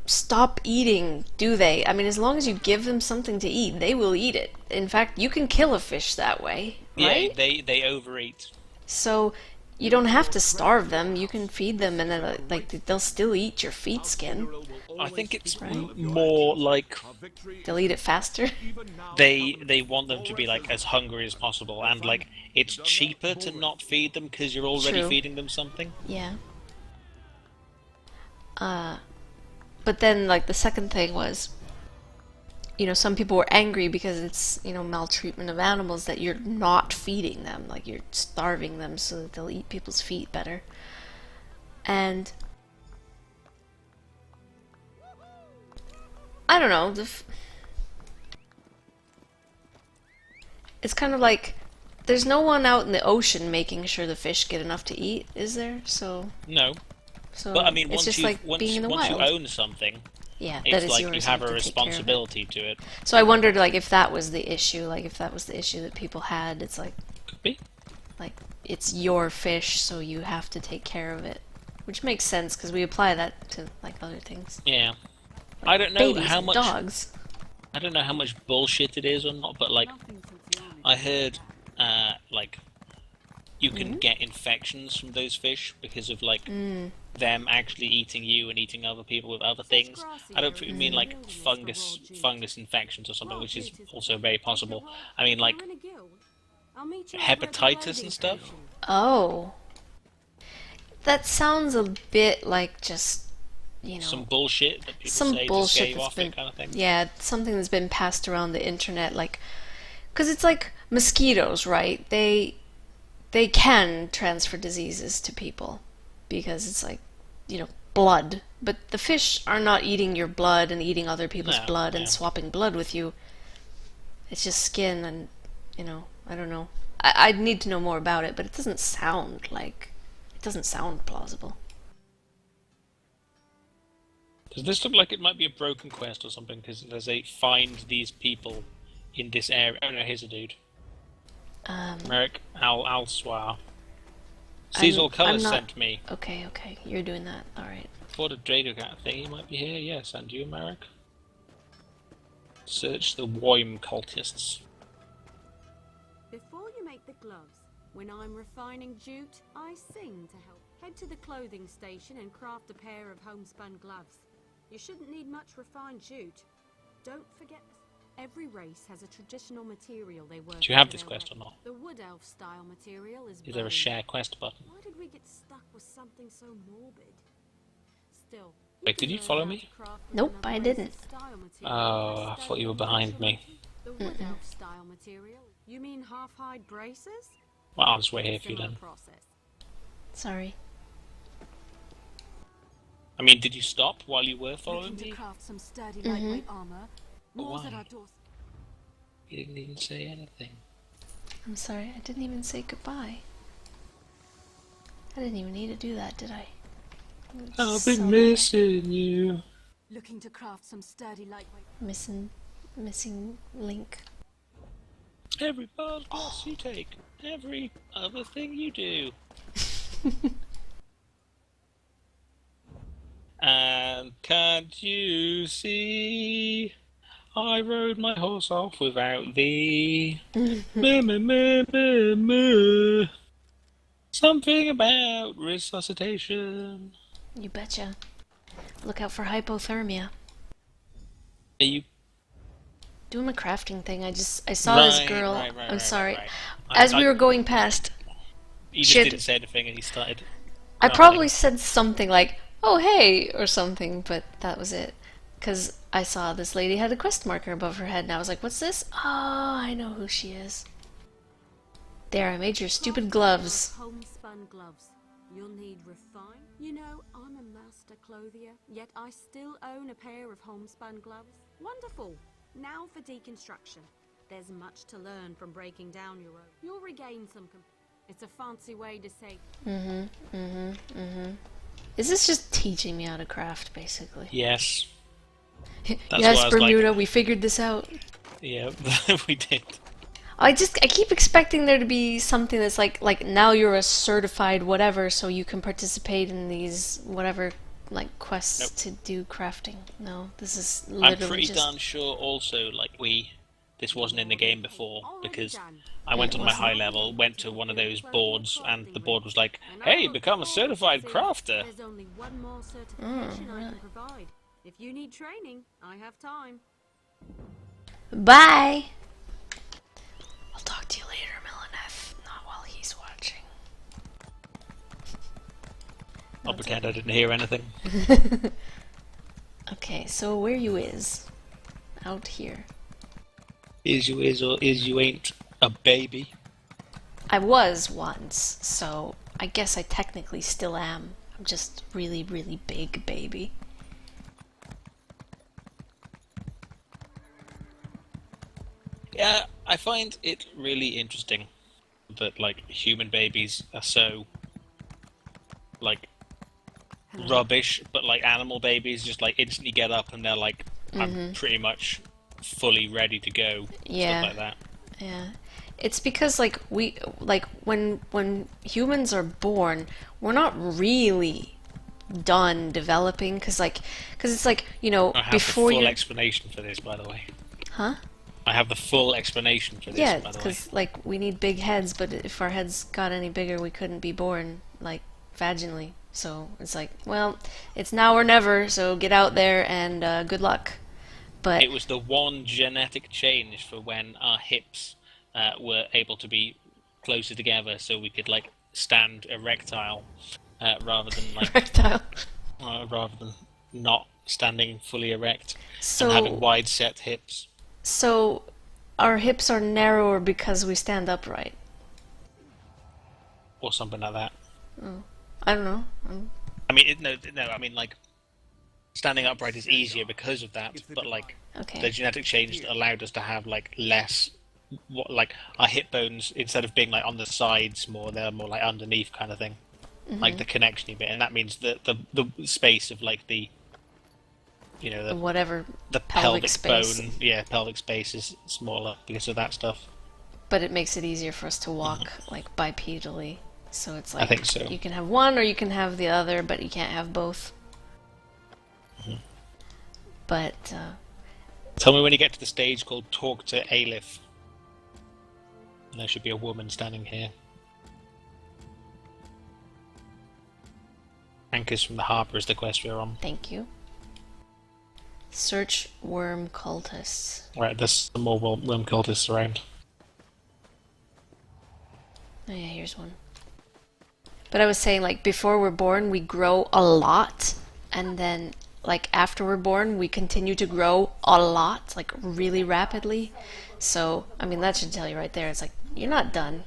stop eating, do they? I mean, as long as you give them something to eat, they will eat it. In fact, you can kill a fish that way, right? Yeah, they overeat. So you don't have to starve them. You can feed them, and then like they'll still eat your feet skin. I think it's Right. more like Our victory They'll eat it faster. even now. they want them to be like as hungry as possible, and like it's cheaper to not feed them because you're already True. feeding them something. Yeah. But then, like, the second thing was, some people were angry because it's, maltreatment of animals that you're not feeding them. Like, you're starving them so that they'll eat people's feet better. And I don't know. It's kind of like there's no one out in the ocean making sure the fish get enough to eat, is there? So No, So but I mean, it's once just you like once, being in the once you wild. own something, Yeah, that it's is like yours. you have a to take care of it. responsibility to it. So I wondered, like, if that was the issue. Like, if that was the issue that people had. It's like Could be. it's your fish, so you have to take care of it. Which makes sense because we apply that to like other things. Yeah. I don't know Babies how and much. dogs. I don't know how much bullshit it is or not, but like I heard, like you can get infections from those fish because of like them actually eating you and eating other people with other things. I don't mean like fungus infections or something, which is also very possible. I mean like hepatitis and stuff. Oh. That sounds a bit like just, Some bullshit that people some say to bullshit scare you that's off, been, that kind of thing. yeah, something that's been passed around the internet, like, because it's like mosquitoes, right? They can transfer diseases to people because it's like, blood. But the fish are not eating your blood and eating other people's No, blood yeah. and swapping blood with you. It's just skin and, I don't know. I'd need to know more about it, but it doesn't sound plausible. Does this look like it might be a broken quest or something? Because there's a find these people in this area. Oh no, here's a dude. Merrick Al-Swar. Sees all I'm colours not- sent me. Okay, you're doing that. All right. Thought a Drader cat thing, he might be here. Yes, and you, Merrick? Search the Woim cultists. Before you make the gloves, when I'm refining jute, I sing to help. Head to the clothing station and craft a pair of homespun gloves. You shouldn't need much refined jute. Don't forget, every race has a traditional material they work. Do you have into this their quest weapon. or not? The wood elf style material is Is there a bone. share quest button? Why did we get stuck with something so morbid? Still. Wait, did you follow me? Nope, I didn't. Oh, I thought you were behind me. The wood elf style material. You mean half-hide braces? Well, I'll just wait here for you Similar then. process. Sorry. I mean, did you stop while you were following Looking to me? craft some sturdy lightweight armor. But More's at why? our doors. You didn't even say anything. I'm sorry. I didn't even say goodbye. I didn't even need to do that, did I? I've So been missing you. Looking to craft some sturdy lightweight. missing link. Every boss you take, every other thing you do. And can't you see? I rode my horse off without thee. Meh, meh, meh, meh, meh. Something about resuscitation. You betcha. Look out for hypothermia. Are you Doing a crafting thing. I saw this girl. I'm sorry. right. As we were going past, He just Shit. didn't say anything and he started. I growling. probably said something like, "Oh hey," or something, but that was it. Cause I saw this lady had a quest marker above her head, and I was like, "What's this?" Oh, I know who she is. There, I made your stupid gloves. Homespun gloves. You'll need refine. You know, I'm a master clothier, yet I still own a pair of homespun gloves. Wonderful. Now for deconstruction. There's much to learn from breaking down your own. You'll regain some. It's a fancy way to say. Is this just teaching me how to craft, basically? Yes. That's why I Yes, was Bermuda, we figured this out. Yeah, we did. I keep expecting there to be something that's like now you're a certified whatever, so you can participate in these whatever like quests Nope. to do crafting. No, this is I'm literally pretty just. darn sure also, like, this wasn't in the game before, Already because done. I went on my wasn't? high level, went to one of those boards, and the board was like, hey, become a certified crafter. There's only one more certification I can provide. If you need training, I have time. Bye. I'll talk to you later, Milaneth. Not while he's watching. I'll pretend I didn't hear anything. Okay, so where you is? Out here. Is you is or is you ain't a baby? I was once, so I guess I technically still am. I'm just really, really big baby. Yeah, I find it really interesting that, like, human babies are so, like, rubbish, but, like, animal babies just, like, instantly get up and they're like, I'm pretty much fully ready to go. Yeah. Stuff like that. Yeah. It's because when humans are born, we're not really done developing cuz it's like, you know, I have before the full you explanation for this, by the way. Huh? I have the full explanation for this, Yeah, by the way. cuz like we need big heads, but if our heads got any bigger, we couldn't be born like vaginally. So it's like, well, it's now or never, so get out there and good luck. But It was the one genetic change for when our hips were able to be closer together, so we could like stand erectile rather than like erectile. rather than not standing fully erect and having So wide set hips. so our hips are narrower because we stand upright. Or something like that. I don't know. I mean, no. I mean, like, standing upright is easier because of that. But like, Okay. the genetic change allowed us to have like less, like our hip bones instead of being like on the sides more, they're more like underneath kind of thing, like the connection bit, and that means that the space of like the you know, Whatever the pelvic pelvic space. bone, yeah, pelvic space is smaller because of that stuff. But it makes it easier for us to walk like bipedally. So it's I like think so. you can have one or you can have the other, but you can't have both. But Tell me when you get to the stage called Talk to Aleph. And there should be a woman standing here. Anchors from the harbour is the quest we're on. thank you. Search worm cultists. Right, there's some more worm cultists around. Oh yeah, here's one. But I was saying, like, before we're born, we grow a lot, and then, like, after we're born, we continue to grow a lot, like, really rapidly. So, I mean, that should tell you right there. It's like, you're not done.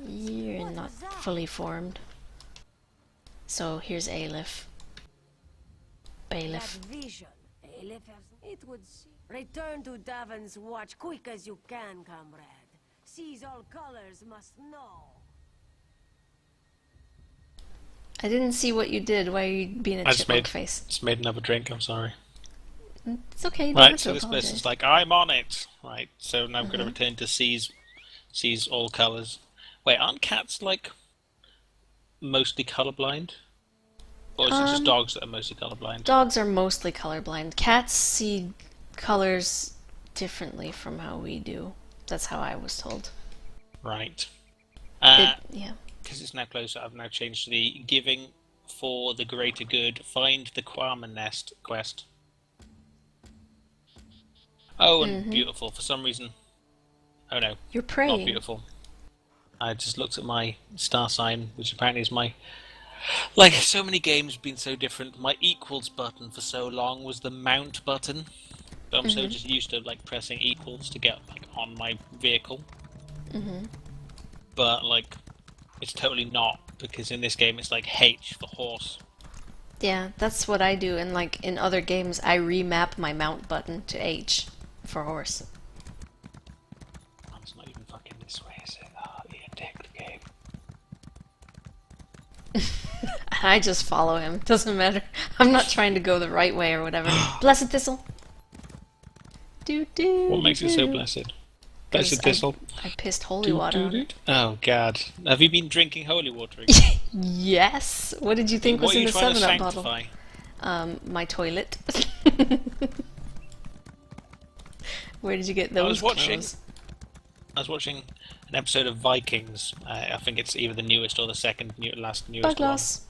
You're not fully formed. So, here's Aleph. Bailiff. Vision, it would seem. Return to Davon's watch quick as you can, comrade. Sees all colors must know. I didn't see what you did. Why are you being a I just chipmunk face? made another drink, I'm sorry. It's okay. You don't Right, have so to this apologize. person's like, I'm on it! Right, so now I'm going to return to sees all colours. Wait, aren't cats, like, mostly colourblind? Or is it just dogs that are mostly colourblind? Dogs are mostly colorblind. Cats see colors differently from how we do. That's how I was told. Right. Yeah. Because it's now closer, I've now changed to the Giving for the Greater Good, Find the Quama Nest quest. Oh, and beautiful, for some reason. Oh no, You're not praying. beautiful. I just looked at my star sign, which apparently is my... Like, so many games have been so different. My equals button for so long was the mount button. But I'm so just used to, like, pressing equals to get, like, on my vehicle. But, like, it's totally not, because in this game it's like H for horse. Yeah, that's what I do. And like in other games, I remap my mount button to H for horse. Oh, it's not even fucking this way, is it? Oh, Ian dick the game. I just follow him. Doesn't matter. I'm not trying to go the right way or whatever. Blessed Thistle. Do do. What makes it so blessed? Blessed Thistle. I pissed holy water on it. Oh god. Have you been drinking holy water again? Yes. What did you think What was are in you the trying to 7-Up bottle? sanctify? My toilet. Where did you get I those was watching clothes? an episode of Vikings. I think it's either the newest or the last newest Bug one. loss.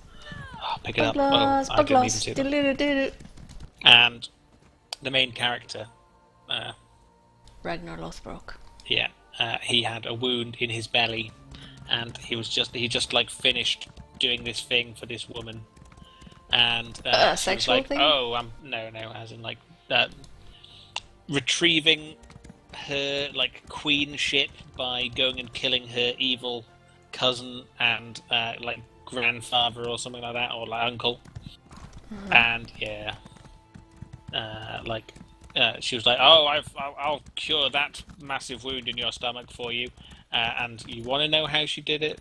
Oh, pick it Bug up. loss. Oh, I Bug didn't even loss. see that. Diddle-diddle-diddle. And the main character, Ragnar Lothbrok. yeah, he had a wound in his belly, and he just like finished doing this thing for this woman, and she was sexual like, thing? "Oh, no, as in like retrieving her like queenship by going and killing her evil cousin and like grandfather or something like that, or like uncle." And yeah, she was like, "Oh, I'll cure that massive wound in your stomach for you." And you want to know how she did it?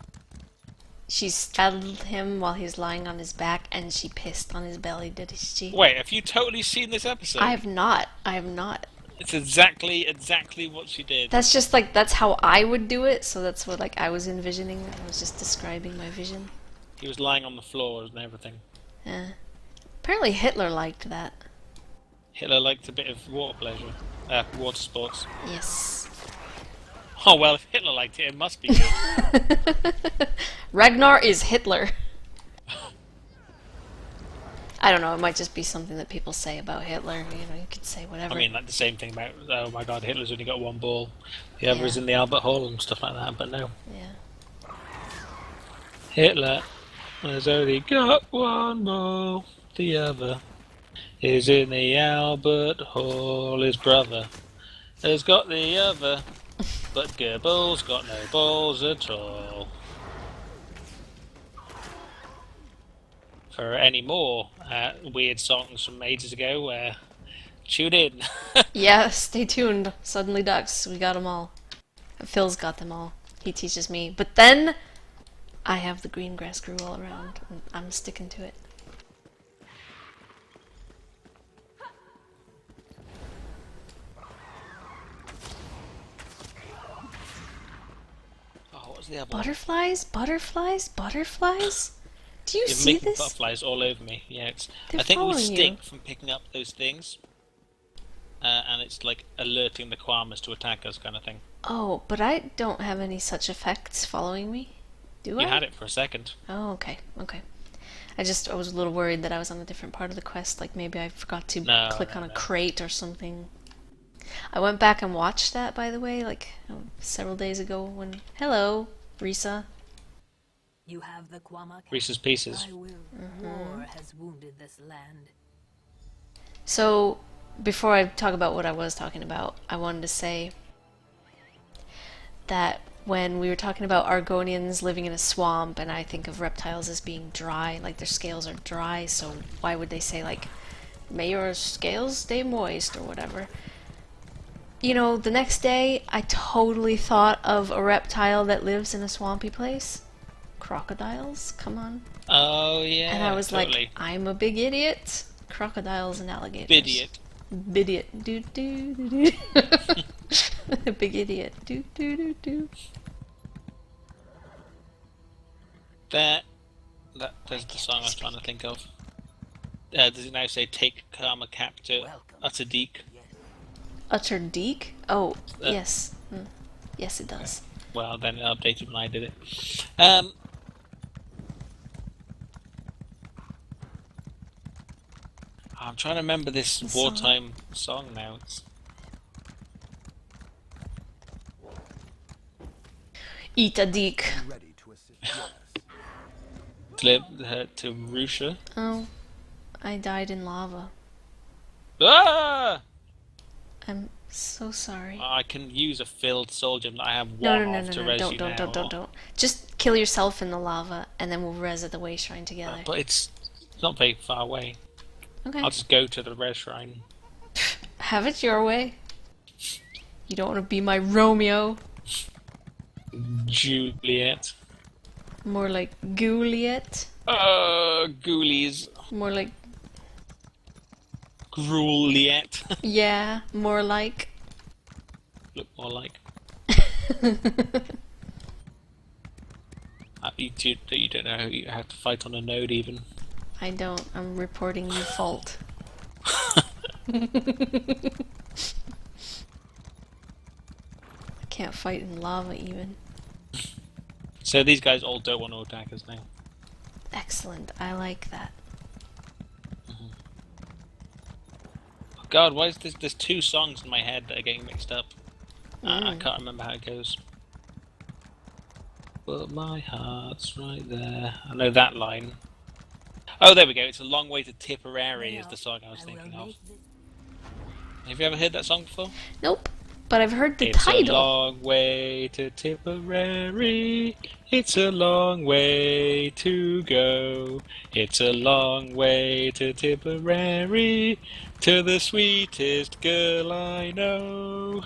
She straddled him while he's lying on his back, and she pissed on his belly, did she? Wait, have you totally seen this episode? I have not. I have not. It's exactly what she did. That's just like, that's how I would do it, so that's what like I was envisioning. I was just describing my vision. He was lying on the floor and everything. Yeah. Apparently Hitler liked that. Hitler liked a bit of water water sports. Yes. Oh well, if Hitler liked it, it must be good. Ragnar is Hitler. I don't know, it might just be something that people say about Hitler. You know, you could say whatever. I mean, like the same thing about, oh my god, Hitler's only got one ball. The other Yeah. is in the Albert Hall and stuff like that, but no. Yeah. Hitler has only got one ball. The other is in the Albert Hall. His brother has got the other, but Goebbels got no balls at all. For any more weird songs from ages ago, tune in. Yeah, stay tuned. Suddenly Ducks, we got them all. Phil's got them all. He teaches me. But then, I have the green grass grew all around, and I'm sticking to it. was the other one? Butterflies, butterflies, butterflies. Do you You're see making this? butterflies all over me. Yeah, They're I think we following stink you. from picking up those things, and it's like alerting the Kwamas to attack us, kind of thing. Oh, but I don't have any such effects following me. Do I? You had it for a second. Oh, okay, okay. I was a little worried that I was on a different part of the quest, like maybe I forgot to click on a crate or something. I went back and watched that, by the way, like several days ago when... Hello, Risa. You have the Kwama. Reese's Pieces. I will. War has wounded this land. So, before I talk about what I was talking about, I wanted to say that when we were talking about Argonians living in a swamp, and I think of reptiles as being dry, like their scales are dry, so why would they say, like, may your scales stay moist, or whatever? You know, the next day, I totally thought of a reptile that lives in a swampy place. Crocodiles, come on. Oh yeah. And I was totally. like, I'm a big idiot. Crocodiles and alligators. Bidiot. Bidiot. Do do do do. A big idiot. Do do do do. There's the song I was trying to think of. Does it now say take Karma Captor Utterdeek? Utter Deek? Oh, yes. Yes, it does. Well, then it updated when I did it. I'm trying to remember this wartime song now. Eat a Deek. Ready to assist. To Rusha. Oh, I died in lava. Ah! I'm so sorry. I can use a filled soldier. I have one No, no, no, off no, to no, res don't, you don't, now. don't. Just kill yourself in the lava, and then we'll res at the way shrine together. But it's not very far away. Okay. I'll just go to the res shrine. Have it your way. You don't want to be my Romeo. Juliet. More like Juliet. Ghoulies. More like... Grueliet. Yeah, more like... Look more like. You don't know you have to fight on a node even. I don't. I'm reporting you fault. I can't fight in lava even. So these guys all don't want to attack us now. Excellent. I like that. Oh God, why is there's two songs in my head that are getting mixed up? I can't remember how it goes. But my heart's right there. I know that line. Oh, there we go. It's a long way to Tipperary is the song I was thinking of. Have you ever heard that song before? Nope. But I've heard the It's title. a long way to Tipperary. It's a long way to go. It's a long way to Tipperary. To the sweetest girl I know.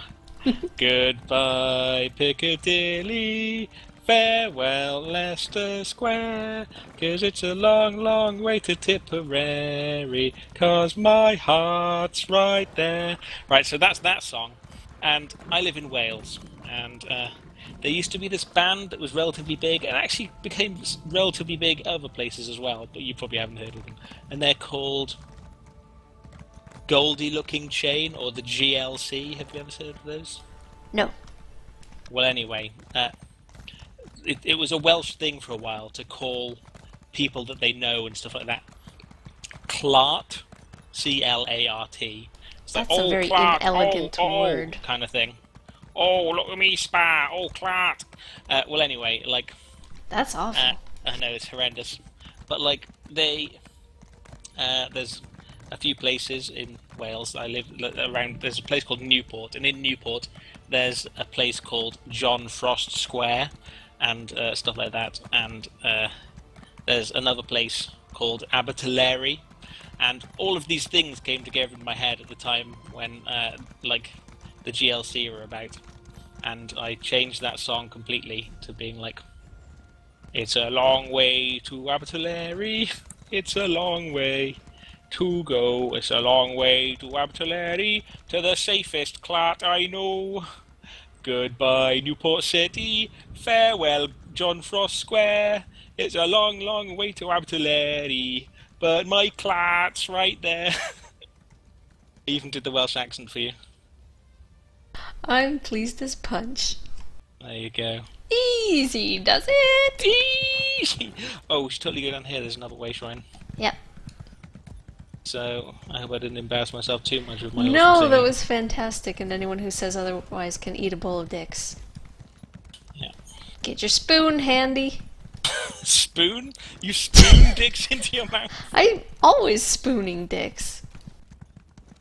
Goodbye, Piccadilly. Farewell, Leicester Square. 'Cause it's a long, long way to Tipperary. 'Cause my heart's right there. Right, so that's that song. And I live in Wales, and there used to be this band that was relatively big, and actually became relatively big other places as well, but you probably haven't heard of them. And they're called Goldie Looking Chain, or the GLC. Have you ever heard of those? No. Well, anyway, it was a Welsh thing for a while to call people that they know and stuff like that Clart, C-L-A-R-T. It's That's like, a very Clart, inelegant word. kind of thing. Oh, look at me, Spa. Oh, Clart. Well, anyway, like... That's awful. I know, it's horrendous. But, like, there's a few places in Wales I live around. There's a place called Newport, and in Newport there's a place called John Frost Square, and stuff like that. And there's another place called Abertillery. And all of these things came together in my head at the time when, like, the GLC were about. And I changed that song completely to being like, it's a long way to Abertillery, it's a long way to go, it's a long way to Abertillery, to the safest Clart I know. Goodbye, Newport City. Farewell, John Frost Square. It's a long, long way to Outletty, but my clat's right there. I even did the Welsh accent for you. I'm pleased as punch. There you go. Easy does it! Easy! Oh, we should totally go down here. There's another way shrine. Yep. So, I hope I didn't embarrass myself too much with my No, awesome that singing. was fantastic, and anyone who says otherwise can eat a bowl of dicks. Yeah. Get your spoon handy. Spoon? You spoon dicks into your mouth? I'm always spooning dicks.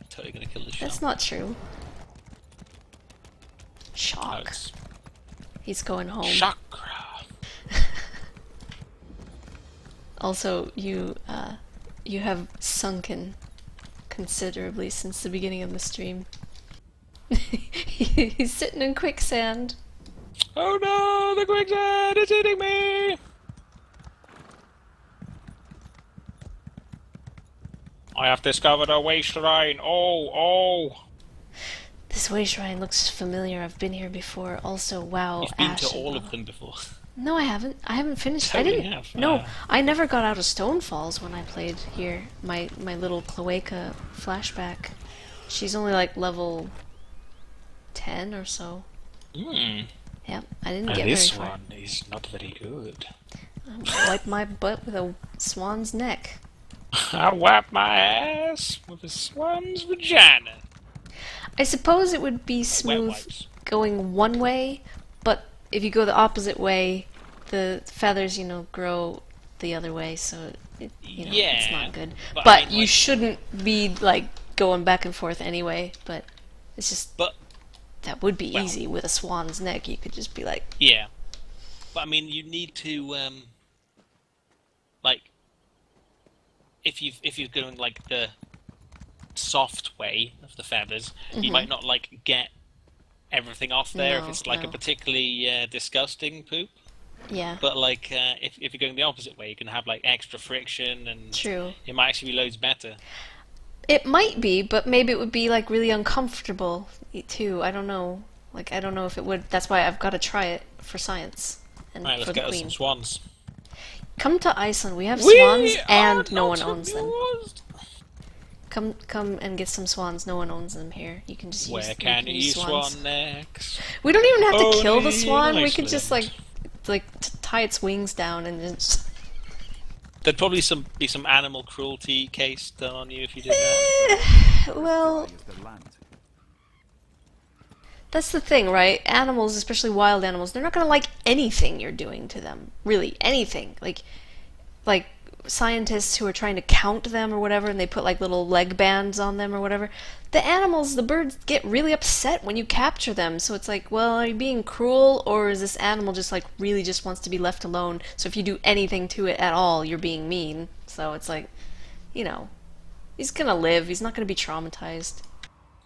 Totally gonna kill this shark. That's not true. No, Shock. it's He's going home. chakra. Also, you have sunken considerably since the beginning of the stream. He's sitting in quicksand. Oh no, the quicksand is eating me! I have discovered a way shrine. Oh. This way shrine looks familiar. I've been here before. Also, wow, You've been Ash to and all Bella. of them before. No, I haven't. I haven't finished. I Totally didn't. have. No, I never got out of Stonefalls when I played here. My little cloaca flashback. She's only like level 10 or so. Hmm. Yep, I didn't And get this very far. one is not very good. Wipe my butt with a swan's neck. I wipe my ass with a swan's vagina. I suppose it would be Wet smooth wipes. going one way, but if you go the opposite way, the feathers, grow the other way, so it's Yeah, not good. but But, I mean, you like- shouldn't be like going back and forth anyway. But it's just But that would be well- easy with a swan's neck. You could just be like, yeah, but I mean, you need to like if you're going like the soft way of the feathers, you might not like get everything off there if No, it's like a no. particularly disgusting poop. yeah, But like if you're going the opposite way, you can have like extra friction, and true. it might actually be loads better. It might be, but maybe it would be like really uncomfortable too. I don't know. Like I don't know if it would. That's why I've got to try it for science and Right, for let's the get us queen. some swans. Come to Iceland. We have We swans, are and no one not owns them. amused. Come and get some swans. No one owns them here. You can just Where use. can you use use swans. swan necks? We don't even have to kill the Only in swan. We could just Iceland. tie its wings down and just. There'd probably be some animal cruelty case done on you if you did that. Well, Is the land. that's the thing, right? Animals, especially wild animals, they're not gonna like anything you're doing to them. Really, anything. Like scientists who are trying to count them or whatever, and they put like little leg bands on them or whatever. The animals, the birds, get really upset when you capture them. So it's like, well, are you being cruel, or is this animal just like really just wants to be left alone? So if you do anything to it at all, you're being mean. So it's like, he's gonna live. He's not gonna be traumatized.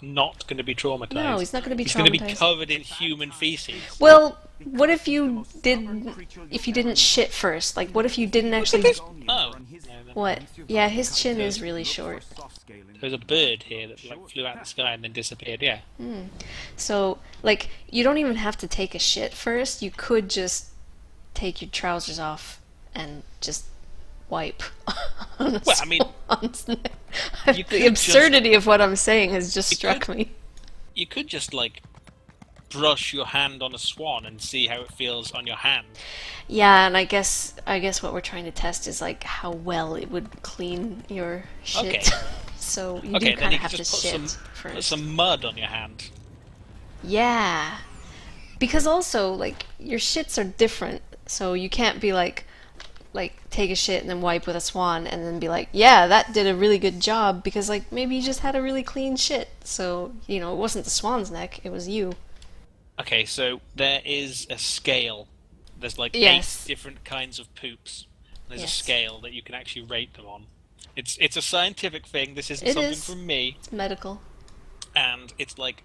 Not going to be traumatized. No, he's not gonna be He's going to be traumatized. covered in human feces. Well, what if you didn't shit first? Like, what if you didn't actually? Oh, What? Yeah, his chin is really short. there's a bird here that like flew out of the sky and then disappeared. Yeah. So, like, you don't even have to take a shit first. You could just take your trousers off and just wipe. On a Well, I mean, swan's neck. you The could absurdity of what I'm saying has just You struck could- me. You could just like brush your hand on a swan and see how it feels on your hand. Yeah, and I guess what we're trying to test is like how well it would clean your shit. Okay. So you Okay, do then kind you of can have to just shit put first. some mud on your hand. Yeah. Because also, like, your shits are different, so you can't be like take a shit and then wipe with a swan and then be like, yeah, that did a really good job, because like maybe you just had a really clean shit. So, it wasn't the swan's neck, it was you. Okay, so there is a scale. There's like Yes. 8 different kinds of poops. There's Yes. a scale that you can actually rate them on. It's a scientific thing. This isn't It something is. from me. It's medical. And it's like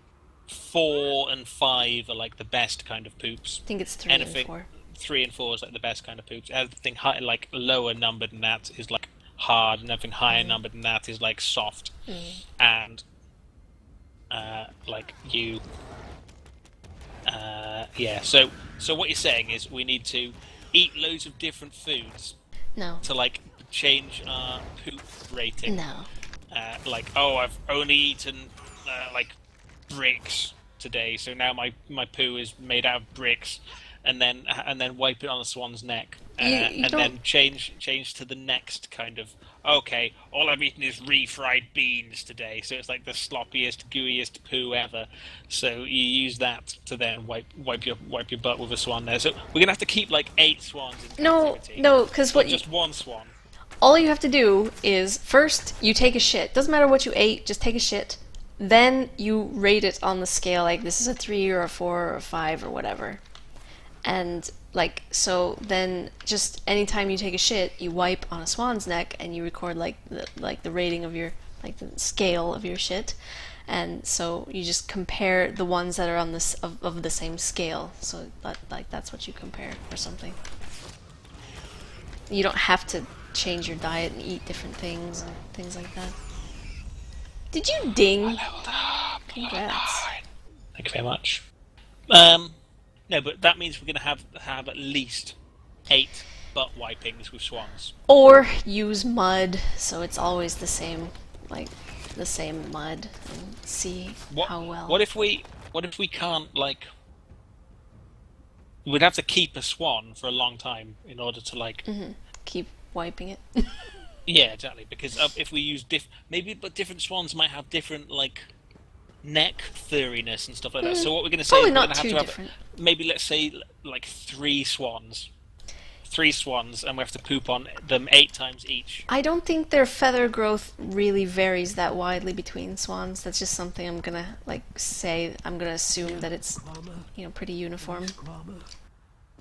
4 and 5 are like the best kind of poops. I think it's 3 Anything and 4. 3 and 4 is like the best kind of poops. Everything high, like lower numbered than that is like hard, and everything higher numbered than that is like soft. And like you Yeah. So what you're saying is we need to eat loads of different foods No. to like change our poop rating. No. Like, oh, I've only eaten like bricks today, so now my poo is made out of bricks, and then wipe it on a swan's neck, You and don't- then change to the next kind of. Okay, all I've eaten is refried beans today, so it's like the sloppiest, gooeyest poo ever. So you use that to then wipe your butt with a swan there. So we're gonna have to keep like 8 swans in No, captivity. no, because Or what just one swan. all you have to do is first you take a shit. Doesn't matter what you ate, just take a shit. Then you rate it on the scale, like this is a 3 or a 4 or a 5 or whatever. And like so then just anytime you take a shit, you wipe on a swan's neck and you record like the rating of your like the scale of your shit. And so you just compare the ones that are on this of the same scale. So that's what you compare or something. You don't have to change your diet and eat different things and things like that. Did you ding? Congrats. Thank you very much. No, but that means we're going to have at least 8 butt wipings with swans. Or use mud, so it's always the same, like the same mud, and see how well. What if we can't like? We'd have to keep a swan for a long time in order to like. Keep wiping it. Yeah, exactly. Because if we use but different swans might have different like neck furriness and stuff like that. So what we're going to say Probably is we're not going to too have to different. have maybe let's say like 3 swans. 3 swans, and we have to poop on them 8 times each. I don't think their feather growth really varies that widely between swans. That's just something I'm gonna like say. I'm gonna assume that it's pretty uniform.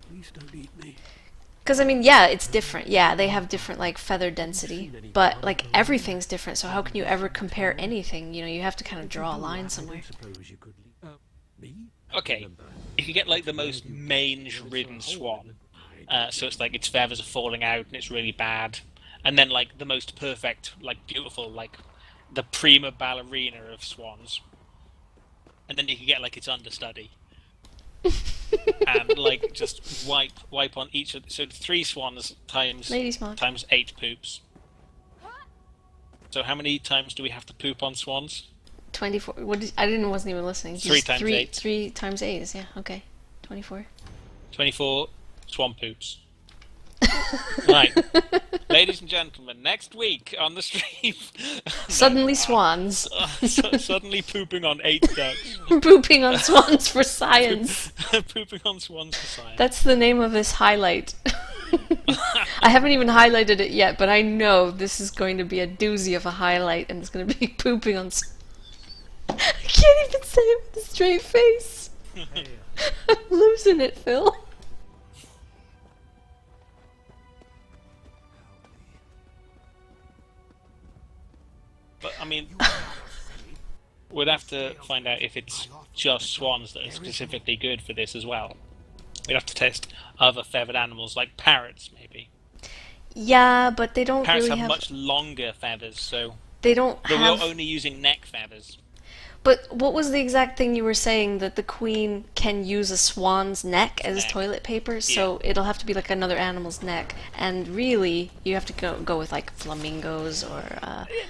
Please don't eat me. Because I mean, yeah, it's different. Yeah, they have different like feather density, but like everything's different. So how can you ever compare anything? You have to kind of draw a line somewhere. Suppose you could me? Okay, if you get like the most mange-ridden swan, so it's like its feathers are falling out and it's really bad, and then like the most perfect, like beautiful, like the prima ballerina of swans, and then you can get like its understudy, and like just wipe on each of so 3 swans times Lady swan. times 8 poops. So how many times do we have to poop on swans? 24. Wasn't even listening. 3 times 8. 3 times 8 is, yeah, okay. 24. 24 swan poops. Right. Ladies and gentlemen, next week on the stream... Suddenly swans. Suddenly pooping on 8 ducks. Pooping on swans for science. Pooping on swans for science. That's the name of this highlight. I haven't even highlighted it yet, but I know this is going to be a doozy of a highlight, and it's going to be pooping on I can't even say it with a straight face. I'm losing it, Phil. But, I mean... We'd have to find out if it's just swans that are specifically good for this as well. We'd have to test other feathered animals, like parrots, maybe. Yeah, but they don't Parrots really have much longer feathers, so... They don't But have... we're only using neck feathers. But what was the exact thing you were saying, that the queen can use a swan's neck as toilet paper? So it'll have to be like another animal's neck. And really, you have to go with like flamingos or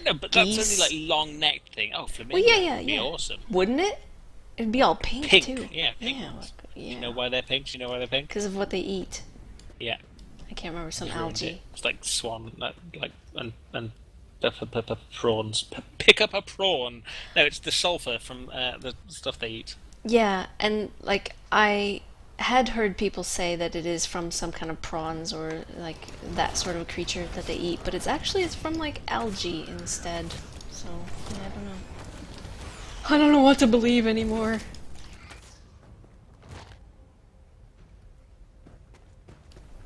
No, but geese. that's only like long necked thing. Oh, flamingo. Well, yeah, would be awesome. Wouldn't it? It'd be all pink, Pink, too. yeah, pink ones. Yeah. You know why they're pink? Do you know why they're pink? Because of what they eat. Yeah. I can't remember, some Ruined algae. it. It's like swan, like and prawns. Pick up a prawn. No, it's the sulfur from the stuff they eat. Yeah, and like I had heard people say that it is from some kind of prawns or like that sort of a creature that they eat, but it's from like algae instead. So yeah, I don't know. I don't know what to believe anymore.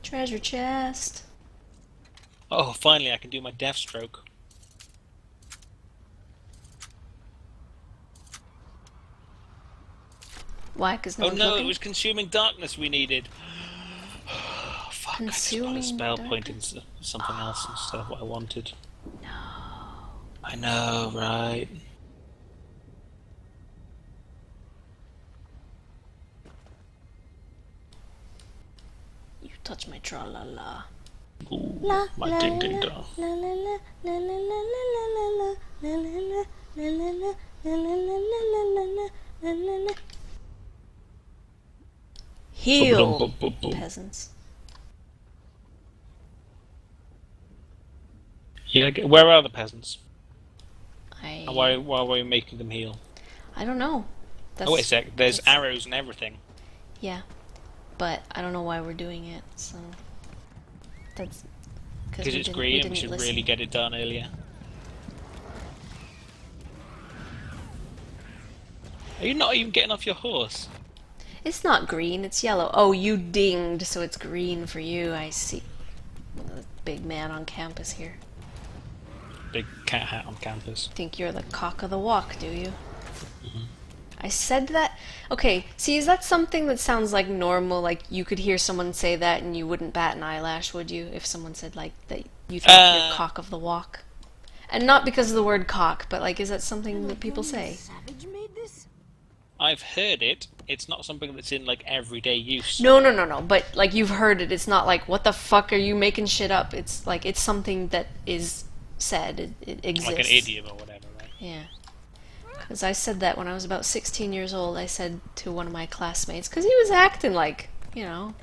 Treasure chest. Oh, finally, I can do my death stroke. Why? Because no Oh one's no, looking? it was consuming darkness we needed. Fuck, I just put a Consuming spell point darkness? into something else instead of what I wanted. No. I know, right? touch my tra la la. Ooh, La my la ding ding la dong. la la la la la la la la la la la la la la la la. Heal, peasants. Yeah, where are the peasants? And I why were we making them heal? don't know. Oh wait a sec, there's that's- arrows and everything. Yeah, but I don't know why we're doing it. So that's Because it's we green and we didn't should listen. really get it done earlier. Are you not even getting off your horse? It's not green. It's yellow. Oh, you dinged, so it's green for you. I see. The big man on campus here. Big cat hat on campus. Think you're the cock of the walk, do you? I said that. Okay, see, is that something that sounds like normal? Like you could hear someone say that and you wouldn't bat an eyelash, would you? If someone said like that you think you're cock of the walk, and not because of the word cock, but like, is that something that people say? Savage made this? I've heard it. It's not something that's in like everyday use. No. But like you've heard it. It's not like what the fuck are you making shit up? It's like it's something that is said. It exists. Like an idiom or whatever, right? Yeah. Because I said that when I was about 16 years old. I said to one of my classmates, because he was acting like, you know,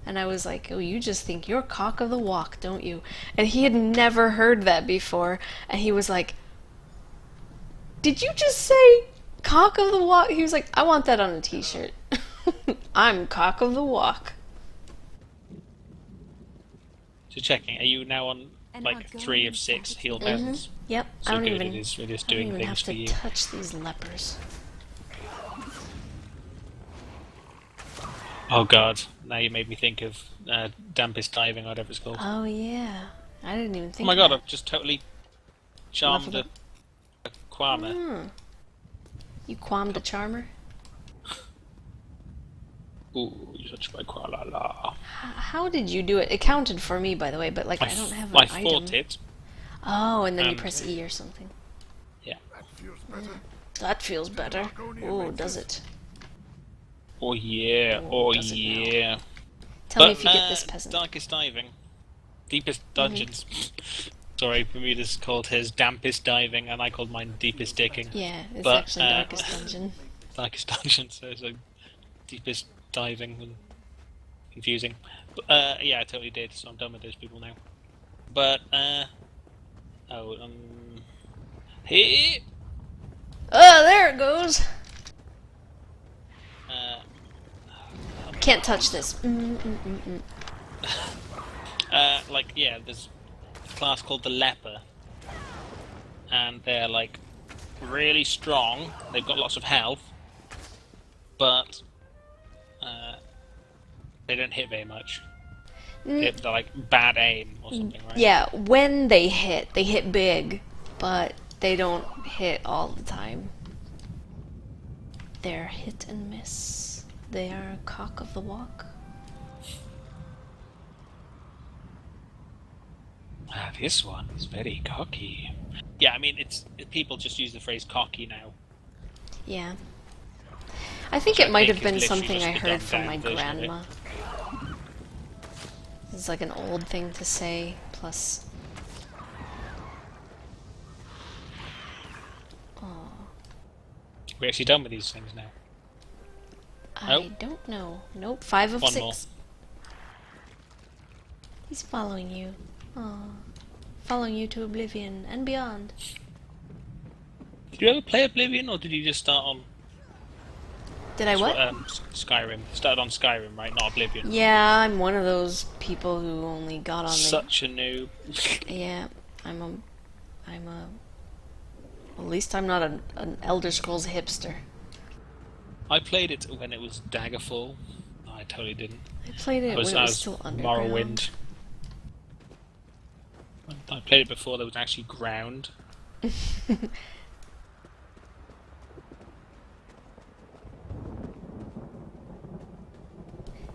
and I was like, oh, you just think you're cock of the walk, don't you? And he had never heard that before, and he was like, did you just say cock of the walk? He was like, I want that on a t-shirt. I'm cock of the walk. So checking, are you now on like 3 of 6 heal peasants? Yep, So I don't good, even, it is I don't doing even things have for to you. touch these lepers. Oh god, now you made me think of dampest diving or whatever it's called. Oh yeah, I didn't even Oh think my of god, that. I've just totally charmed Leveled a Kwama. You qualmed a charmer? Ooh, you touched my Kwalala. How did you do it? It counted for me, by the way, but like I don't have an I item. fought it. Oh, and then you and- press E or something. Yeah. That feels better. Oh, does it? Oh yeah, Oh, oh does it now? yeah. Tell me if you get this peasant. Darkest diving. Deepest dungeons. Sorry, Bermuda's called his dampest diving, and I called mine deepest digging. Yeah, it's But, actually darkest dungeon. Darkest dungeon, so it's like deepest diving and confusing. But, yeah, I totally did, so I'm done with those people now. But, hey! Oh, there it goes. Can't touch this. Like, yeah, there's a class called the Leper, and they're like really strong. They've got lots of health, but they don't hit very much. They're like bad aim or something, right? Yeah, when they hit big, but they don't hit all the time. They're hit and miss. They are a cock of the walk. Ah, this one is very cocky. Yeah, I mean, people just use the phrase cocky now. Yeah. I think Which it I might think have been is literally something just I the heard from my dumbed-down version of it. grandma. It's like an old thing to say, plus... Oh, We're actually done with these things now. I Nope. don't know. Nope, 5 of One 6. more. He's following you. Oh, following you to oblivion and beyond. Did you ever play Oblivion, or did you just start on Did I what? Skyrim? Started on Skyrim, right? Not Oblivion. Yeah, I'm one of those people who only got on the... Such a noob. Yeah, I'm a... At least I'm not an Elder Scrolls hipster. I played it when it was Daggerfall. No, I totally didn't. I played it I was, when it I was was still underground. Morrowind. I played it before there was actually ground.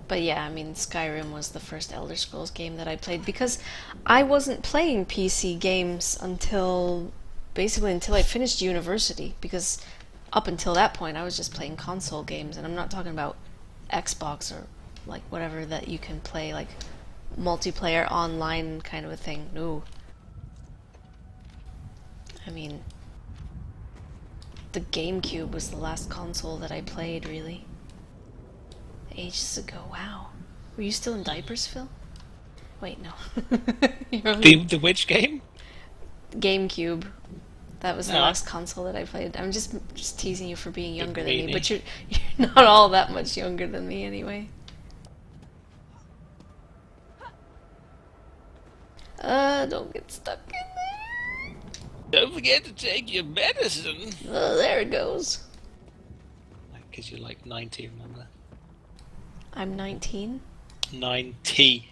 But yeah, I mean, Skyrim was the first Elder Scrolls game that I played because I wasn't playing PC games until basically until I finished university, because up until that point I was just playing console games, and I'm not talking about Xbox or like whatever that you can play, like multiplayer online kind of a thing. No. I mean, the GameCube was the last console that I played, really. Ages ago. Wow. Were you still in diapers, Phil? Wait, no. You're only... The which game? GameCube. That was the No. last console that I played. I'm just teasing you for being younger than me, Really? but you're not all that much younger than me anyway. Don't get stuck in there. Don't forget to take your medicine. Oh, there it goes. Because you're like 90, remember? I'm 19. 90.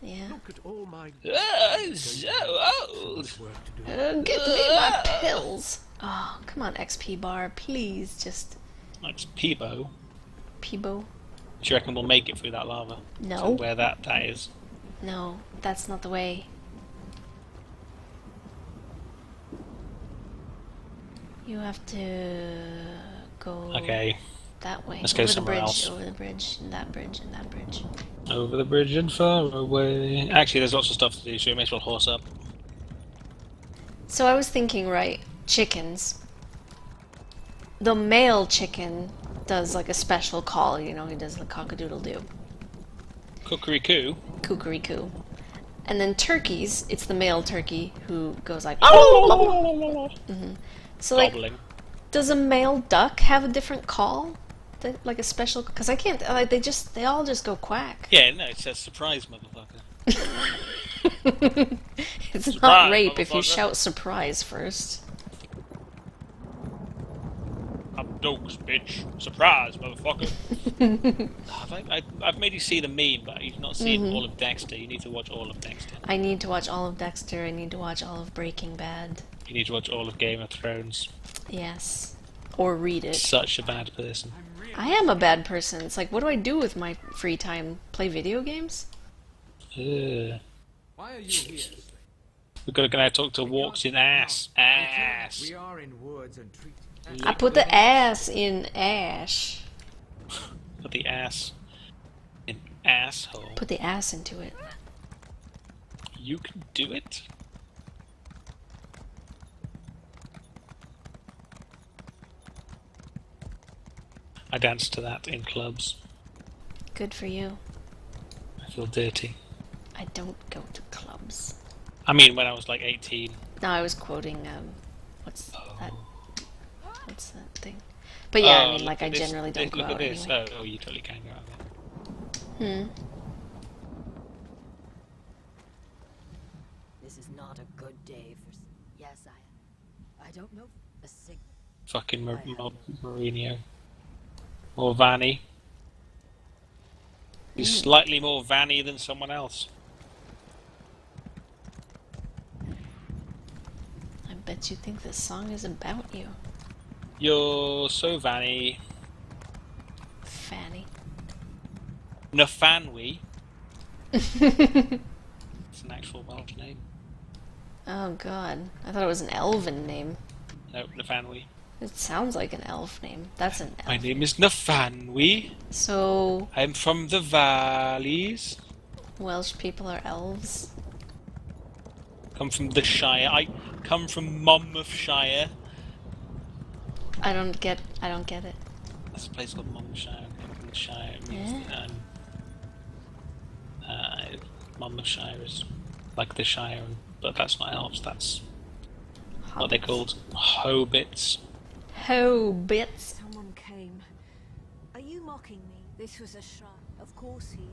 Yeah. Look at all my So old. work to do. Get me my pills. Oh, come on, XP bar, please, just That's Peebo. Peebo. Do you reckon we'll make it through that lava? No. To where that is? No, that's not the way. You have to go Okay. that way. Let's go over the somewhere bridge, else. over the bridge, and that bridge, and that bridge. Over the bridge and far away. Actually, there's lots of stuff to do, so we may as well horse up. So I was thinking, right, chickens. The male chicken does like a special call, you know, he does the cock-a-doodle-doo. Cookery-coo. Cookery-coo. And then turkeys, it's the male turkey who goes like... So like, Gobbling. does a male duck have a different call? Like a special... Because I can't... Like, they all just go quack. Yeah, no, it says surprise, motherfucker. It's not Surprise, rape if you motherfucker. shout surprise first. I'm dogs, bitch. Surprise, motherfucker. I've made you see the meme, but you've not seen all of Dexter. You need to watch all of Dexter. I need to watch all of Dexter. I need to watch all of Breaking Bad. You need to watch all of Game of Thrones. Yes. Or read it. Such a bad person. I am a bad person. It's like, what do I do with my free time? Play video games? Ugh. Why are you here? We're gonna go talk to Walks in Ass. Ass. We are in woods and trees. I put the ass in ash. Put the ass in asshole. Put the ass into it. You can do it. I dance to that in clubs. Good for you. I feel dirty. I don't go to clubs. I mean, when I was like 18. No, I was quoting, what's that? What's that thing? But yeah, I mean, like, I generally don't go look out at this. anyway. Oh, you totally can go out there. This is not a good day for... Yes, I don't know. A sick... Fucking Mourinho. Or Vanny. He's slightly more Vanny than someone else. I bet you think this song is about you, You're so Vanny. Fanny. Nafanwi. It's an actual Welsh name. Oh god, I thought it was an elven name. No, Nafanwi. It sounds like an elf name. That's an elf. My name is Nafanwi. So, I'm from the valleys. Welsh people are elves? Come from the Shire. I come from Monmouthshire. I don't get it. There's a place called Monmouthshire. I come from the Shire. It means Monmouthshire is like the Shire, but that's not elves. That's what they're called. Hobbits. Hobbits. Someone came. Are you mocking me? This was a shrine. Of course he is.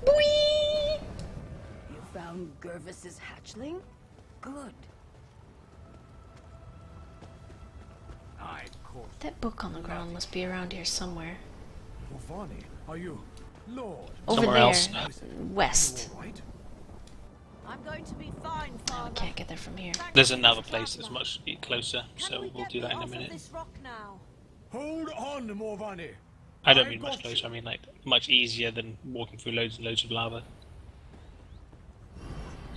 Boing! You found Gervis's hatchling? Good. I caught That book on the ground must be around here somewhere. Vani. Are you Lord? Over Somewhere there. else. West. All right. I'm going to be fine, Oh, Father. I can't get there from here. There's another place that's much closer, Can so we we'll get do me that in a off of minute. this rock now? Hold on, Morvani. I don't I mean got much closer, you. I mean like much easier than walking through loads and loads of lava.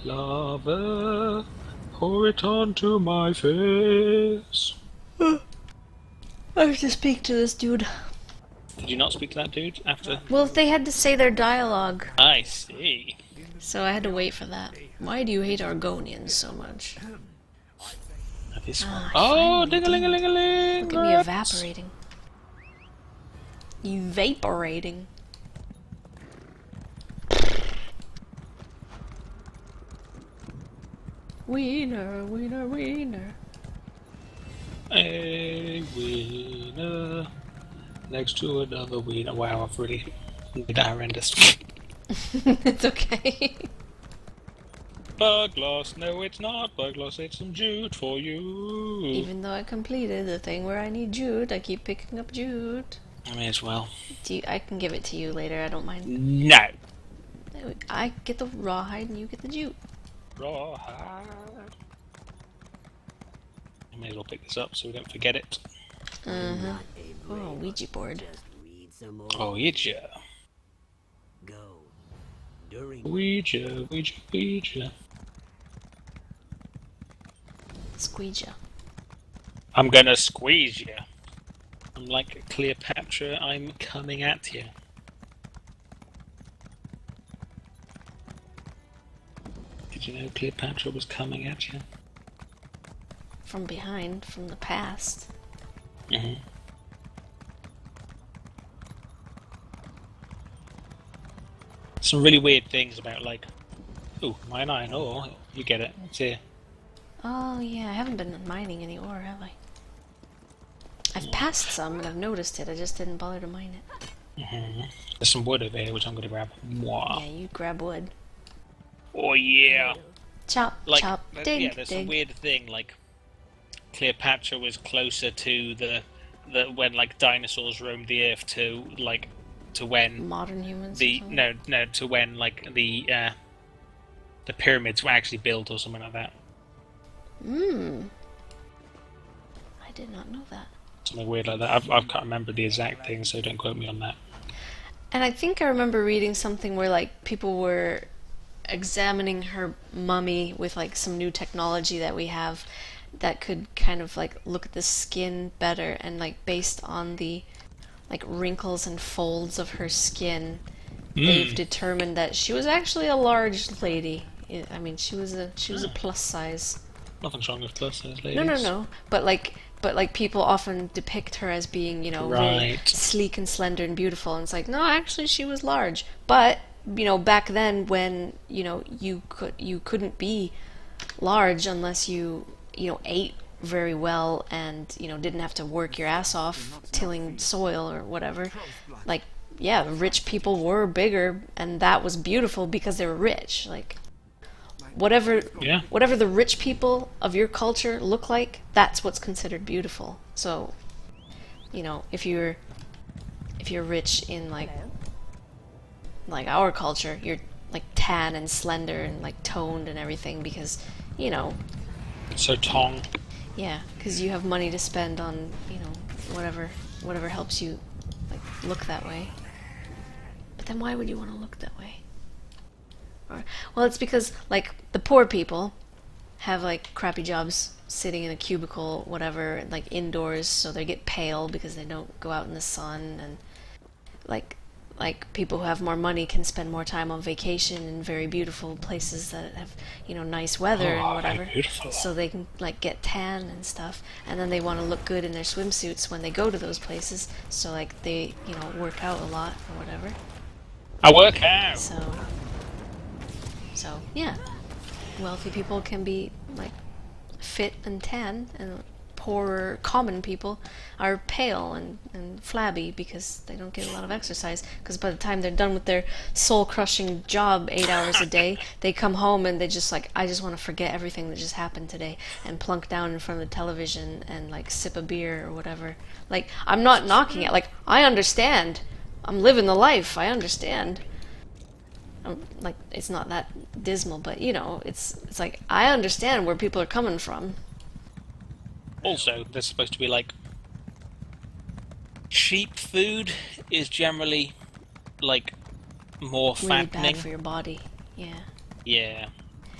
Lava, pour it onto my face. I have to speak to this dude. Did you not speak to that dude after? Well, they had to say their dialogue, I see. so I had to wait for that. Why do you hate Argonians so much? This one. Ah, Oh, finally ding-a-ling-a-ling-a-ling! Look at me evaporating. Evaporating. Wiener, wiener, wiener. A wiener next to another wiener. Wow, I've really made that horrendous. It's okay. Bug loss, no it's not bug loss, it's some jute for you. Even though I completed the thing where I need jute, I keep picking up jute. I may as well. I can give it to you later, I don't mind. No! I get the rawhide and you get the jute. Rawhide. I may as well pick this up so we don't forget it. Mm-hmm. Oh, Ouija board. Just read some more. Oh, Ouija. Go. During Ouija, Ouija, Ouija. Squeegia. I'm gonna squeeze you. I'm like Cleopatra, I'm coming at you. Did you know Cleopatra was coming at you? From behind, from the past. Mm-hmm. Some really weird things about like, oh, mine iron ore, you get it, it's here. Oh yeah, I haven't been mining any ore, have I? I've passed some and I've noticed it, I just didn't bother to mine it. Mm-hmm. There's some wood over here which I'm gonna grab. Mwah. Yeah, you grab wood. Oh yeah! Chop, Like, chop, dig, yeah, there's some dig. weird thing, like, Cleopatra was closer to the when, like, dinosaurs roamed the earth to when Modern humans. or the, something? no, to when, like, the pyramids were actually built or something like that. I did not know that. Something weird like that. I can't remember the exact thing, so don't quote me on that. And I think I remember reading something where like people were examining her mummy with like some new technology that we have that could kind of like look at the skin better, and like based on the like wrinkles and folds of her skin, they've determined that she was actually a large lady. I mean, she was a plus size. Nothing's wrong with plus size ladies. No. But like people often depict her as being, very Right. sleek and slender and beautiful, and it's like, no, actually she was large. But, back then when, you couldn't be large unless you ate very well and, didn't have to work your ass off tilling soil or whatever. Like, yeah, rich people were bigger, and that was beautiful because they were rich. Like, whatever the rich people of your culture look like, that's what's considered beautiful. So, if you're rich in like our culture, you're like tan and slender and like toned and everything because, So Tong. yeah, because you have money to spend on, whatever helps you like look that way. But then why would you want to look that way? Well, it's because, like, the poor people have, like, crappy jobs sitting in a cubicle, whatever, like, indoors, so they get pale because they don't go out in the sun, and, like people who have more money can spend more time on vacation in very beautiful places that have, nice weather and whatever. Very beautiful. So they can, like, get tan and stuff, and then they want to look good in their swimsuits when they go to those places, so, like, they, work out a lot or whatever. I work out! So yeah, wealthy people can be like fit and tan, and poorer common people are pale and flabby because they don't get a lot of exercise, because by the time they're done with their soul-crushing job 8 hours a day, they come home and they just like, I just want to forget everything that just happened today and plunk down in front of the television and like sip a beer or whatever. Like, I'm not knocking it, like, I understand, I'm living the life, I understand. Like, it's not that dismal, but it's like, I understand where people are coming from. Also, there's supposed to be like, cheap food is generally like more Really fattening. bad for your body. Yeah. Yeah.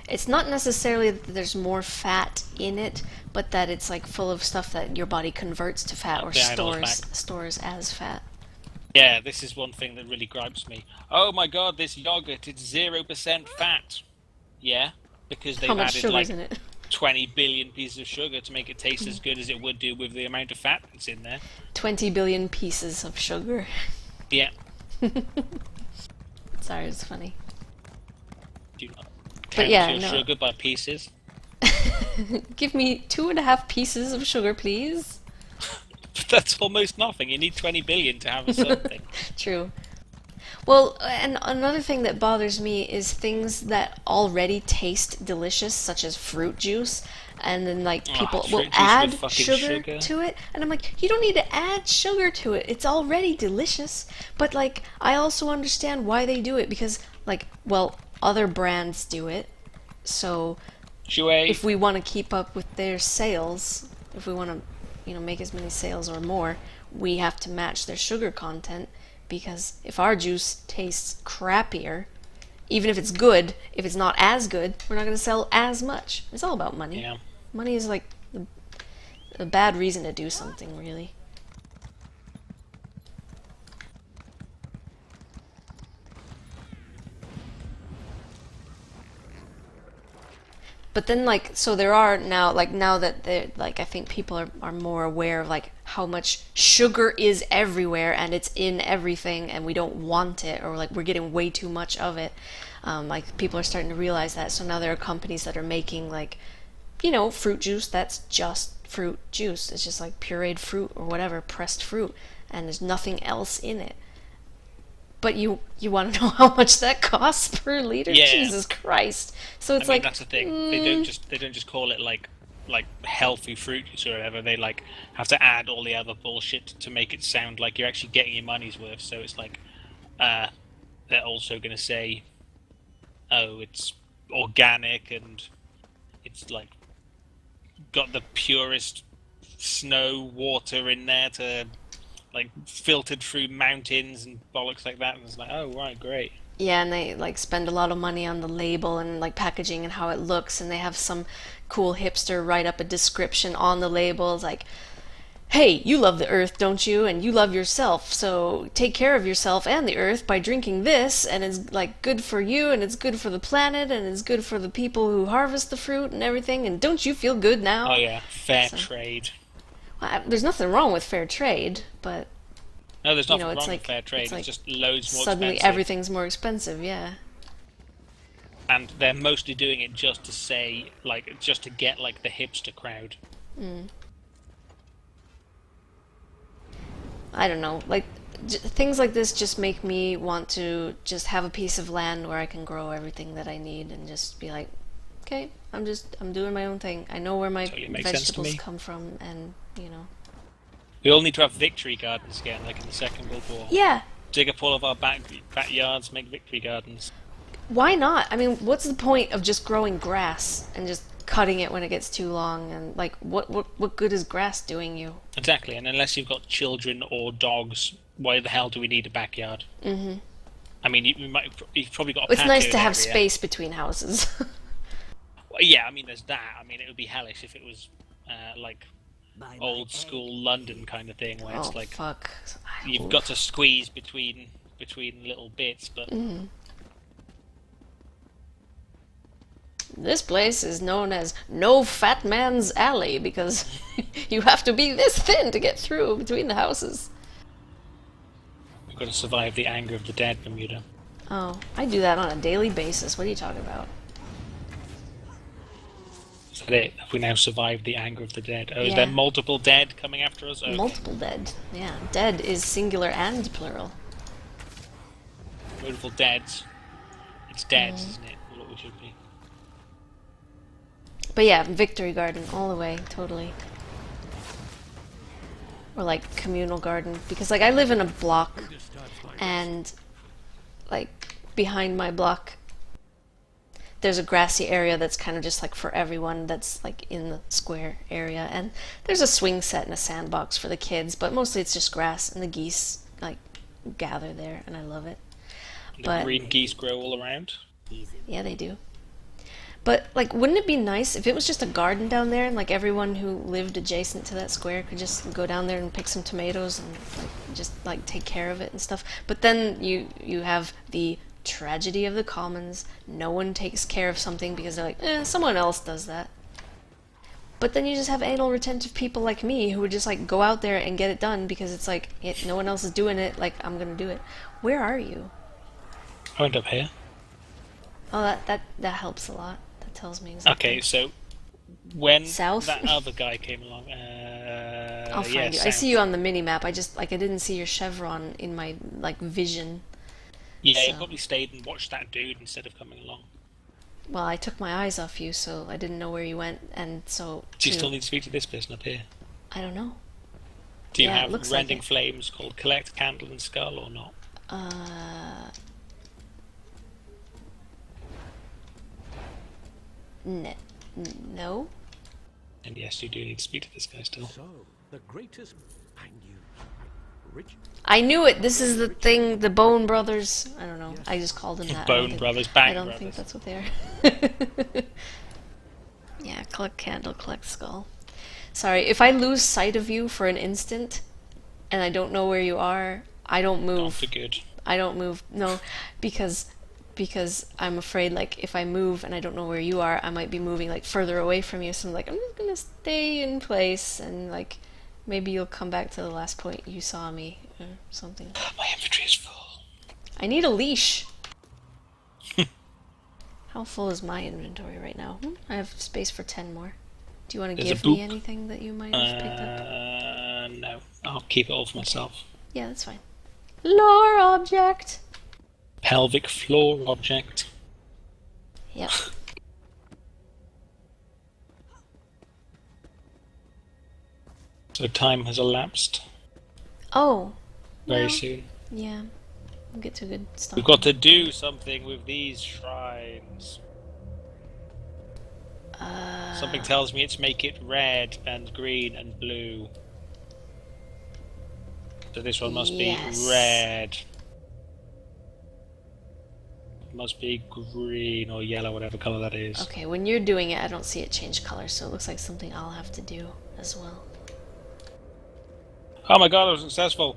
It's not necessarily that there's more fat in it, but that it's like full of stuff that your body converts to fat or The idle stores as fat. Yeah, this is one thing that really gripes me. Oh my god, this yogurt, it's 0% fat. Yeah, because they've How much added sugar's like in it? 20 billion pieces of sugar to make it taste as good as it would do with the amount of fat that's in there. 20 billion pieces of sugar. Yeah. Sorry, it's funny. Do not count yeah, your no. sugar by pieces. Give me 2.5 pieces of sugar, please. But that's almost nothing. You need 20 billion to have something. True. Well, and another thing that bothers me is things that already taste delicious, such as fruit juice, and then like people fruit will juice add with fucking sugar to it, and I'm like, you don't need to add sugar to it. It's already delicious. But like, I also understand why they do it because, like, well, other brands do it. So Jouet. if we want to keep up with their sales, if we want to, make as many sales or more, we have to match their sugar content. Because if our juice tastes crappier, even if it's good, if it's not as good, we're not going to sell as much. It's all about money. Yeah. Money is like a bad reason to do something, really. But then, like, so there are now, like, now that they're, like, I think people are more aware of, like, how much sugar is everywhere and it's in everything and we don't want it, or, like, we're getting way too much of it. Like, people are starting to realize that. So now there are companies that are making, like, fruit juice that's just fruit juice. It's just, like, pureed fruit or whatever, pressed fruit, and there's nothing else in it. But you want to know how much that costs per liter? Yeah. Jesus Christ! So it's like that's the thing. They don't just call it like healthy fruit juice or whatever. They like have to add all the other bullshit to make it sound like you're actually getting your money's worth. So it's like they're also going to say, oh, it's organic and it's like got the purest snow water in there to like filtered through mountains and bollocks like that, and it's like, oh right, great. Yeah, and they like spend a lot of money on the label and like packaging and how it looks, and they have some cool hipster write up a description on the label. It's like, hey, you love the earth, don't you? And you love yourself, so take care of yourself and the earth by drinking this, and it's like good for you, and it's good for the planet, and it's good for the people who harvest the fruit and everything, and don't you feel good now? Oh yeah, fair trade. Well, there's nothing wrong with fair trade, but No, there's nothing it's wrong like, with fair trade. it's like just loads more suddenly expensive. everything's more expensive, yeah. And they're mostly doing it just to say, like, just to get like the hipster crowd. I don't know, like things like this just make me want to just have a piece of land where I can grow everything that I need and just be like, okay, I'm doing my own thing. I know where my Totally makes sense to vegetables me. come from, and We all need to have victory gardens again, like in the Second World War. yeah, Dig up all of our backyards, make victory gardens. why not? I mean, what's the point of just growing grass and just cutting it when it gets too long, and like what good is grass doing you? Exactly, and unless you've got children or dogs, why the hell do we need a backyard? Mm-hmm. I mean, you've probably got a It's nice to have patioed area. space between houses. Well, yeah, I mean, there's that. I mean, it would be hellish if it was like Bye old school London kind of thing, where Oh it's like fuck. you've got to squeeze between little bits, but This place is known as No Fat Man's Alley because you have to be this thin to get through between the houses. we've got to survive the anger of the dead, Bermuda. Oh, I do that on a daily basis. What are you talking about? Is that it? Have we now survived the anger of the dead? Oh, is Yeah. there multiple dead coming after us? Okay. Multiple dead. Yeah, dead is singular and plural. Multiple deads. It's deads, isn't it? Is what we should be. But yeah, victory garden all the way, totally. Or like communal garden, because like I live in a block, and like behind my block there's a grassy area that's kind of just like for everyone that's like in the square area, and there's a swing set and a sandbox for the kids, but mostly it's just grass, and the geese like gather there, and I love it. The But green geese grow all around. yeah, they do. But like, wouldn't it be nice if it was just a garden down there, and like everyone who lived adjacent to that square could just go down there and pick some tomatoes and like just like take care of it and stuff. But then you have the tragedy of the commons. No one takes care of something because they're like, someone else does that. But then you just have anal retentive people like me who would just like go out there and get it done because it's like no one else is doing it. Like, I'm gonna do it. Where are you? I went up here. Oh, that helps a lot. That tells me exactly. Okay, so when South? that other guy came along, I'll find yeah, you. I south. see you on the mini map. I just like I didn't see your chevron in my like vision. Yeah, he So- probably stayed and watched that dude instead of coming along. Well, I took my eyes off you, so I didn't know where you went, and so Do you still need to speak to this person up here? I don't know. Do you Yeah, it have looks like rending it. flames called Collect Candle and Skull or not? No. And yes, you do need to speak to this guy still. So, the greatest I knew. Rich. I knew it. This is the thing. The Bone Brothers. I don't know. I just called them that. I don't Bone think- Brothers, I Bang don't Brothers. think that's what they are. Yeah, collect candle, collect skull. Sorry, if I lose sight of you for an instant, and I don't know where you are, I don't Not move. for good. I don't move. No, because I'm afraid like if I move and I don't know where you are, I might be moving like further away from you. So I'm like, I'm just gonna stay in place and like maybe you'll come back to the last point you saw me or something. My inventory is full. I need a leash. How full is my inventory right now? I have space for 10 more. Do you want to There's a give me boop. anything that you might have picked up? No. I'll keep it all for myself. Yeah, that's fine. Lore object. Pelvic floor object. Yep. So time has elapsed Oh. very well, soon. Yeah. We'll get to good stuff. We've got to do something with these shrines. Something tells me it's make it red and green and blue. So this one must Yes. be red. It must be green or yellow, whatever colour that is. Okay, when you're doing it, I don't see it change color, so it looks like something I'll have to do as well. Oh my god, I was successful!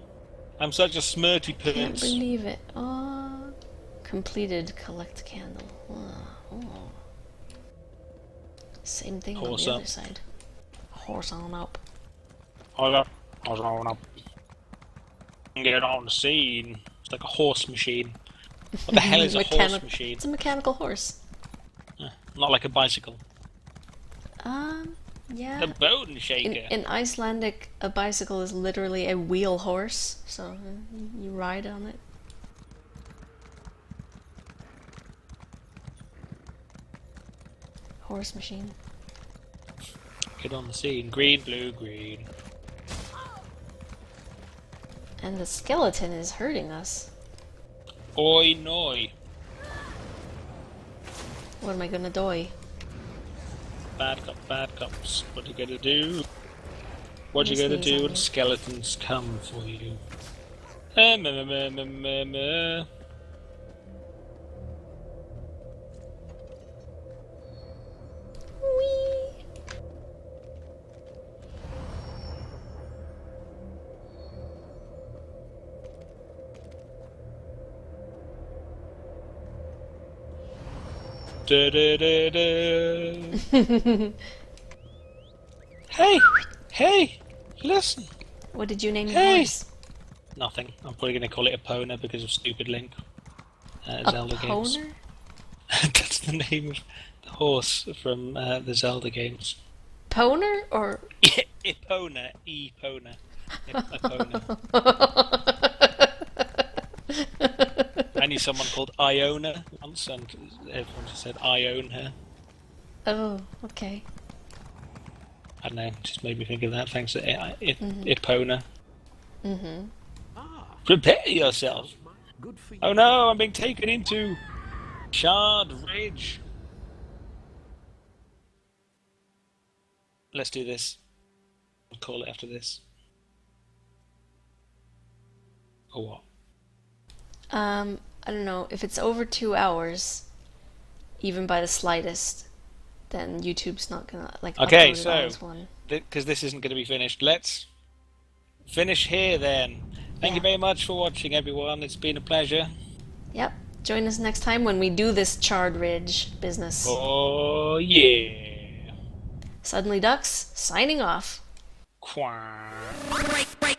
I'm such a smirty Can't pants. believe it. Oh, completed collect candle. Oh. Same thing Horse on the up. other side. Horse on up. Hold up. I was on up. Get on the scene. It's like a horse machine. What the hell is a horse machine? It's a mechanical horse. Not like a bicycle. Yeah. The bone In, shaker. in Icelandic, a bicycle is literally a wheel horse, so you ride on it. Horse machine. Get on the scene. Green, blue, green. And the skeleton is hurting us. Oi noi. What am I gonna do? Bad cop, bad cops. What you gonna do? What you Let me gonna sneeze do on when you. skeletons come for you? Meh, meh, meh, meh, meh. Whee! Da, da, da, da. Hey! Hey! Listen! What did you name your Hey! horse? Nothing. I'm probably gonna call it a Pona because of stupid Link. A Zelda games. poner? That's the name of the horse from the Zelda games. Poner or Epona. Epona. Epona. I knew someone called Iona once, and everyone just said I own her. Oh, okay. I don't know, it just made me think of that. Thanks to Epona. Mm-hmm. Prepare yourself! Good for you. Oh no, I'm being taken into Shard Ridge. Let's do this. I'll call it after this. Or what? I don't know. If it's over 2 hours, even by the slightest, then YouTube's not gonna like Okay, upload it all so as one. because this isn't going to be finished, let's finish here then. Thank you Yeah. very much for watching, everyone. It's been a pleasure. Yep. Join us next time when we do this Charred Ridge business. Oh yeah. Suddenly Ducks, signing off. Quack. Break, break.